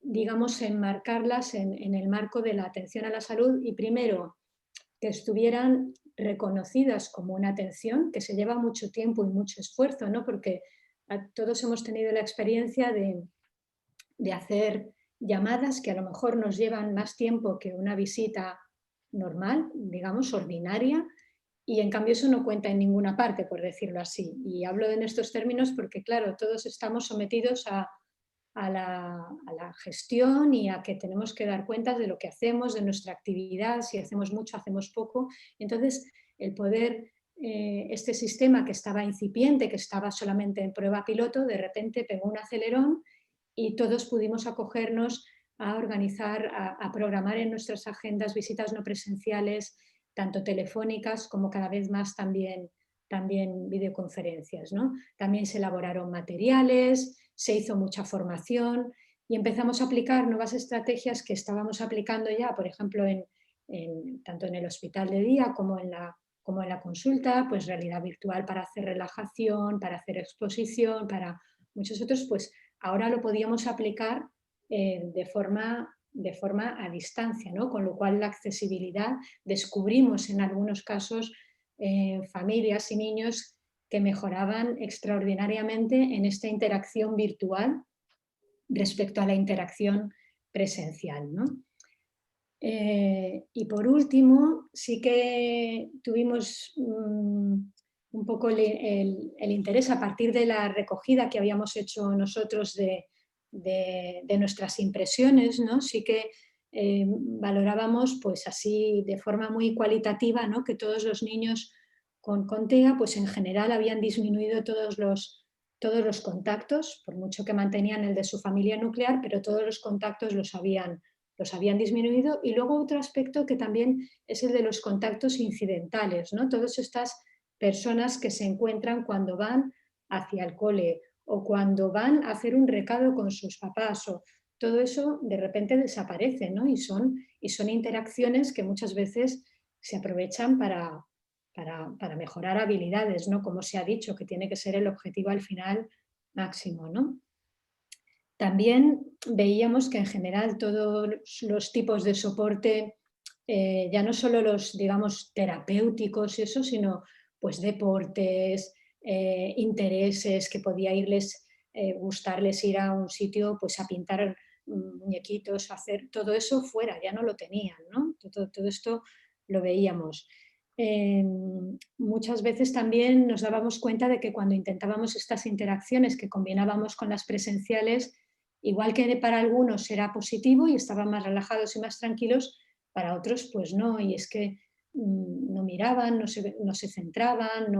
G: digamos, enmarcarlas en el marco de la atención a la salud y primero que estuvieran reconocidas como una atención, que se lleva mucho tiempo y mucho esfuerzo, ¿no? Porque todos hemos tenido la experiencia de hacer llamadas que a lo mejor nos llevan más tiempo que una visita normal, digamos, ordinaria, y en cambio eso no cuenta en ninguna parte, por decirlo así. Y hablo en estos términos porque, claro, todos estamos sometidos a la gestión y a que tenemos que dar cuentas de lo que hacemos, de nuestra actividad, si hacemos mucho, hacemos poco. Entonces, el poder, este sistema que estaba incipiente, que estaba solamente en prueba piloto, de repente pegó un acelerón y todos pudimos acogernos a organizar, a programar en nuestras agendas visitas no presenciales, tanto telefónicas como cada vez más también videoconferencias, ¿no? También se elaboraron materiales, se hizo mucha formación y empezamos a aplicar nuevas estrategias que estábamos aplicando ya, por ejemplo, tanto en el hospital de día como en la consulta, pues realidad virtual para hacer relajación, para hacer exposición, para muchos otros, pues ahora lo podíamos aplicar de forma a distancia, ¿no? Con lo cual la accesibilidad, descubrimos en algunos casos familias y niños que mejoraban extraordinariamente en esta interacción virtual respecto a la interacción presencial, ¿no? Y por último, sí que tuvimos un poco el interés a partir de la recogida que habíamos hecho nosotros de nuestras impresiones, ¿no? Sí que valorábamos pues así de forma muy cualitativa, ¿no? Que todos los niños con TEA pues en general habían disminuido todos los contactos, por mucho que mantenían el de su familia nuclear, pero todos los contactos los habían disminuido. Y luego otro aspecto que también es el de los contactos incidentales, ¿no? Todas estas personas que se encuentran cuando van hacia el cole o cuando van a hacer un recado con sus papás, o todo eso de repente desaparece, ¿no? Y son interacciones que muchas veces se aprovechan para mejorar habilidades, ¿no? Como se ha dicho, que tiene que ser el objetivo al final máximo, ¿no? También veíamos que en general todos los tipos de soporte, ya no solo los, digamos, terapéuticos y eso, sino pues deportes, intereses, que podía gustarles ir a un sitio pues a pintar muñequitos, hacer todo eso fuera, ya no lo tenían, ¿no? Todo esto lo veíamos. Muchas veces también nos dábamos cuenta de que cuando intentábamos estas interacciones que combinábamos con las presenciales, igual que para algunos era positivo y estaban más relajados y más tranquilos, para otros pues no, y es que no miraban, no se centraban,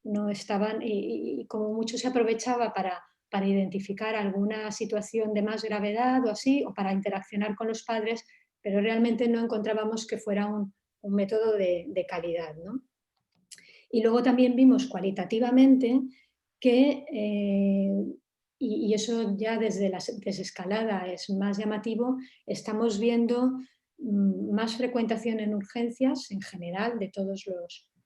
G: no estaban, y como mucho se aprovechaba para identificar alguna situación de más gravedad o así, o para interaccionar con los padres, pero realmente no encontrábamos que fuera un método de calidad, ¿no? Y luego también vimos cualitativamente que, y eso ya desde la desescalada es más llamativo, estamos viendo más frecuentación en urgencias en general de todos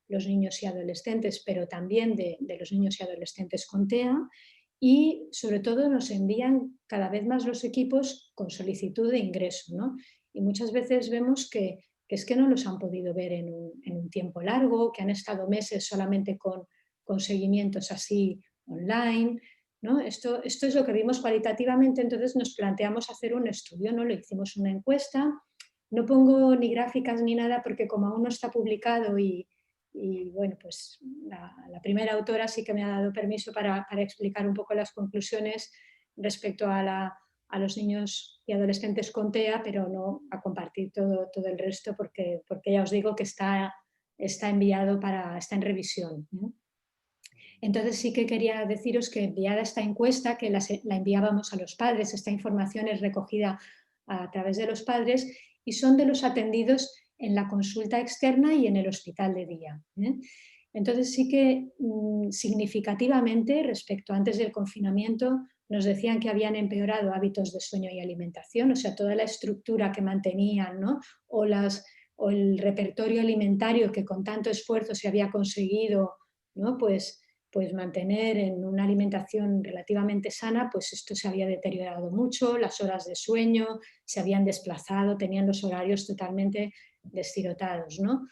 G: los niños y adolescentes, pero también de los niños y adolescentes con TEA, y sobre todo nos envían cada vez más los equipos con solicitud de ingreso, ¿no? Y muchas veces vemos que es que no los han podido ver en un tiempo largo, que han estado meses solamente con seguimientos así online, ¿no? Esto es lo que vimos cualitativamente, entonces nos planteamos hacer un estudio, ¿no? Le hicimos una encuesta, no pongo ni gráficas ni nada porque como aún no está publicado y bueno, pues la primera autora sí que me ha dado permiso para explicar un poco las conclusiones respecto a los niños y adolescentes con TEA, pero no a compartir todo el resto porque ya os digo que está enviado está en revisión, ¿no? Entonces sí que quería deciros que enviada esta encuesta, que la enviábamos a los padres, esta información es recogida a través de los padres y son de los atendidos en la consulta externa y en el hospital de día, ¿eh? Entonces sí que significativamente respecto a antes del confinamiento nos decían que habían empeorado hábitos de sueño y alimentación, o sea, toda la estructura que mantenían, ¿no? o el repertorio alimentario que con tanto esfuerzo se había conseguido, ¿no? pues mantener en una alimentación relativamente sana, pues esto se había deteriorado mucho, las horas de sueño se habían desplazado, tenían los horarios totalmente destirotados, ¿no?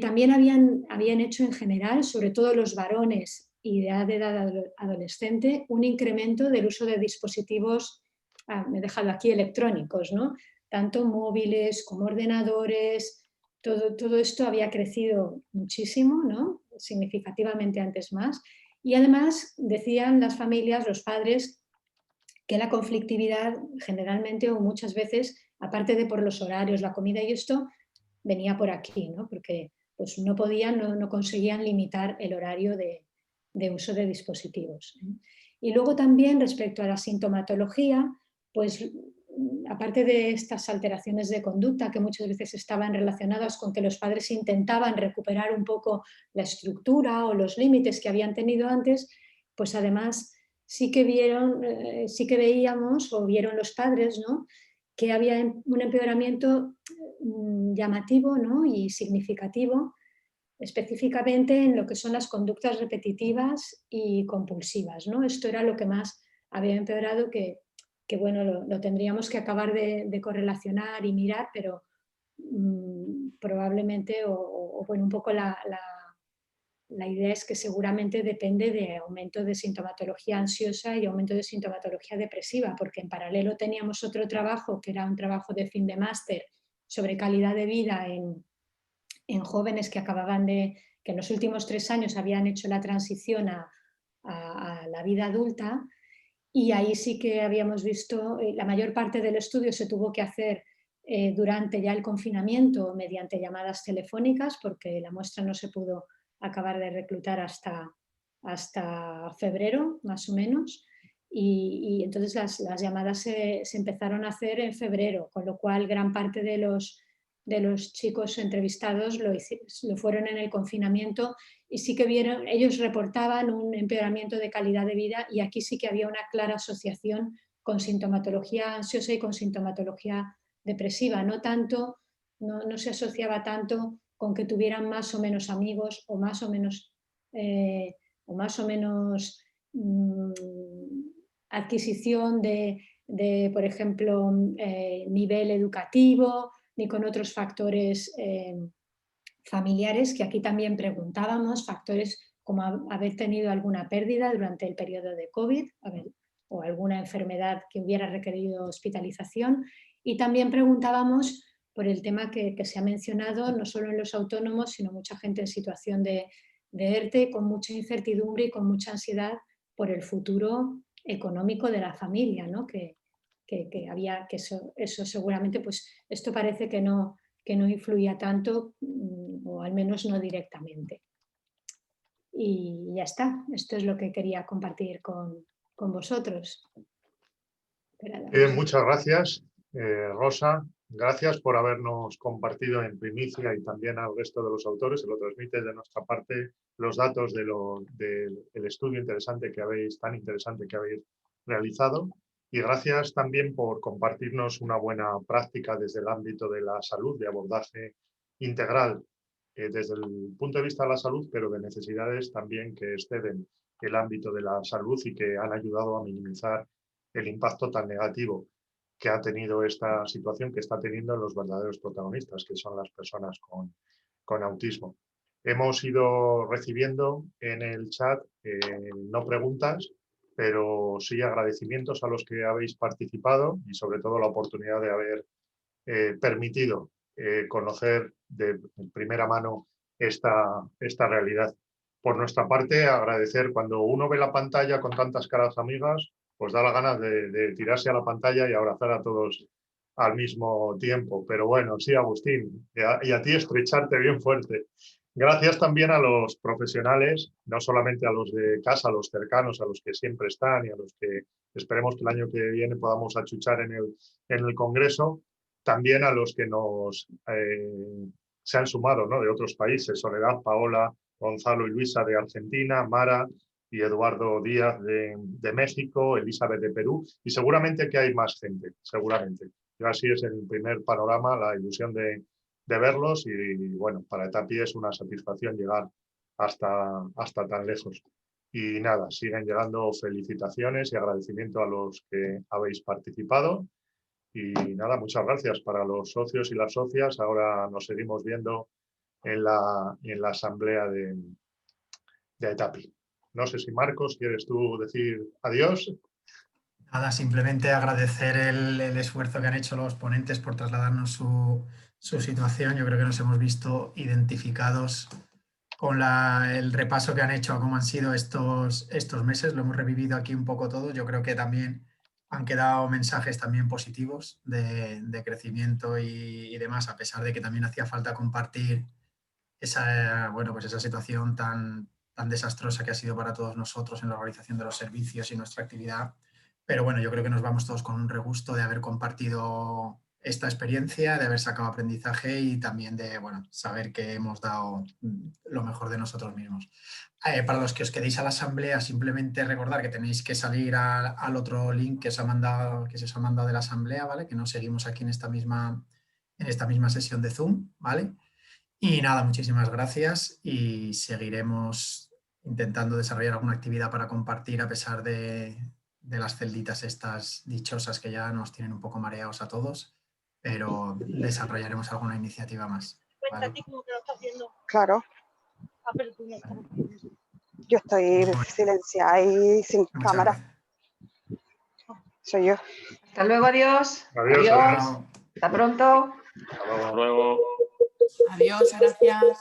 G: También habían hecho en general, sobre todo los varones y de edad adolescente, un incremento del uso de dispositivos, me he dejado aquí, electrónicos, ¿no? Tanto móviles como ordenadores, todo esto había crecido muchísimo, ¿no? Significativamente antes más. Y además decían las familias, los padres, que la conflictividad generalmente o muchas veces, aparte de por los horarios, la comida y esto, venía por aquí, ¿no? Porque pues, no podían, no conseguían limitar el horario de uso de dispositivos. Y luego también respecto a la sintomatología, pues aparte de estas alteraciones de conducta que muchas veces estaban relacionadas con que los padres intentaban recuperar un poco la estructura o los límites que habían tenido antes, pues además sí que veíamos o vieron los padres, ¿no? Que había un empeoramiento llamativo, ¿no? y significativo, específicamente en lo que son las conductas repetitivas y compulsivas, ¿no? Esto era lo que más había empeorado, que bueno, lo tendríamos que acabar de correlacionar y mirar, pero probablemente, bueno, un poco la idea es que seguramente depende de aumento de sintomatología ansiosa y aumento de sintomatología depresiva, porque en paralelo teníamos otro trabajo, que era un trabajo de fin de máster sobre calidad de vida en jóvenes que que en los últimos 3 años habían hecho la transición a la vida adulta, y ahí sí que habíamos visto, la mayor parte del estudio se tuvo que hacer durante ya el confinamiento mediante llamadas telefónicas, porque la muestra no se pudo acabar de reclutar hasta febrero, más o menos, y entonces las llamadas se empezaron a hacer en febrero, con lo cual gran parte de los chicos entrevistados lo fueron en el confinamiento, y sí que vieron, ellos reportaban un empeoramiento de calidad de vida, y aquí sí que había una clara asociación con sintomatología ansiosa y con sintomatología depresiva. No se asociaba tanto con que tuvieran más o menos amigos o más o menos adquisición de, por ejemplo, nivel educativo, ni con otros factores familiares, que aquí también preguntábamos, factores como haber tenido alguna pérdida durante el periodo de COVID. A ver, o alguna enfermedad que hubiera requerido hospitalización. Y también preguntábamos por el tema que se ha mencionado, no solo en los autónomos, sino mucha gente en situación de ERTE, con mucha incertidumbre y con mucha ansiedad por el futuro económico de la familia, ¿no? Que eso seguramente, pues esto parece que no influía tanto, o al menos no directamente. Y ya está, esto es lo que quería compartir con vosotros.
A: Muchas gracias, Rosa. Gracias por habernos compartido en primicia y también al resto de los autores, se lo transmite de nuestra parte, los datos del estudio tan interesante que habéis realizado. Y gracias también por compartirnos una buena práctica desde el ámbito de la salud, de abordaje integral desde el punto de vista de la salud, pero de necesidades también que exceden el ámbito de la salud y que han ayudado a minimizar el impacto tan negativo que ha tenido esta situación, que está teniendo en los verdaderos protagonistas, que son las personas con autismo. Hemos ido recibiendo en el chat no preguntas, pero sí agradecimientos a los que habéis participado y sobre todo la oportunidad de haber permitido conocer de primera mano esta realidad. Por nuestra parte, agradecer cuando uno ve la pantalla con tantas caras amigas, pues da la gana de tirarse a la pantalla y abrazar a todos al mismo tiempo. Pero bueno, sí, Agustín, y a ti estrecharte bien fuerte. Gracias también a los profesionales, no solamente a los de casa, a los cercanos, a los que siempre están y a los que esperemos que el año que viene podamos achuchar en el Congreso, también a los que se han sumado, ¿no?, de otros países, Soledad, Paola, Gonzalo y Luisa de Argentina, Mara y Eduardo Díaz de México, Elizabeth de Perú, y seguramente que hay más gente, seguramente. Y así es el primer panorama, la ilusión de verlos y bueno, para ETAPI es una satisfacción llegar hasta tan lejos. Y nada, siguen llegando felicitaciones y agradecimiento a los que habéis participado. Y nada, muchas gracias para los socios y las socias. Ahora nos seguimos viendo en la asamblea de ETAPI. No sé si Marcos, ¿quieres tú decir adiós?
H: Nada, simplemente agradecer el esfuerzo que han hecho los ponentes por trasladarnos su situación. Yo creo que nos hemos visto identificados con el repaso que han hecho a cómo han sido estos meses. Lo hemos revivido aquí un poco todo. Yo creo que también han quedado mensajes también positivos de crecimiento y demás, a pesar de que también hacía falta compartir esa situación tan desastrosa que ha sido para todos nosotros en la organización de los servicios y nuestra actividad. Pero bueno, yo creo que nos vamos todos con un regusto de haber compartido esta experiencia, de haber sacado aprendizaje y también de saber que hemos dado lo mejor de nosotros mismos. Para los que os quedéis a la asamblea, simplemente recordar que tenéis que salir al otro link que se os ha mandado de la asamblea, ¿vale? Que nos seguimos aquí en esta misma sesión de Zoom, ¿vale? Y nada, muchísimas gracias y seguiremos intentando desarrollar alguna actividad para compartir a pesar de las celditas estas dichosas que ya nos tienen un poco mareados a todos, pero desarrollaremos alguna iniciativa más. ¿Vale?
I: Claro. Yo estoy silenciada y sin cámara. Soy yo.
B: Hasta luego, adiós.
A: Adiós.
B: Hasta pronto.
D: Hasta luego.
J: Adiós, gracias.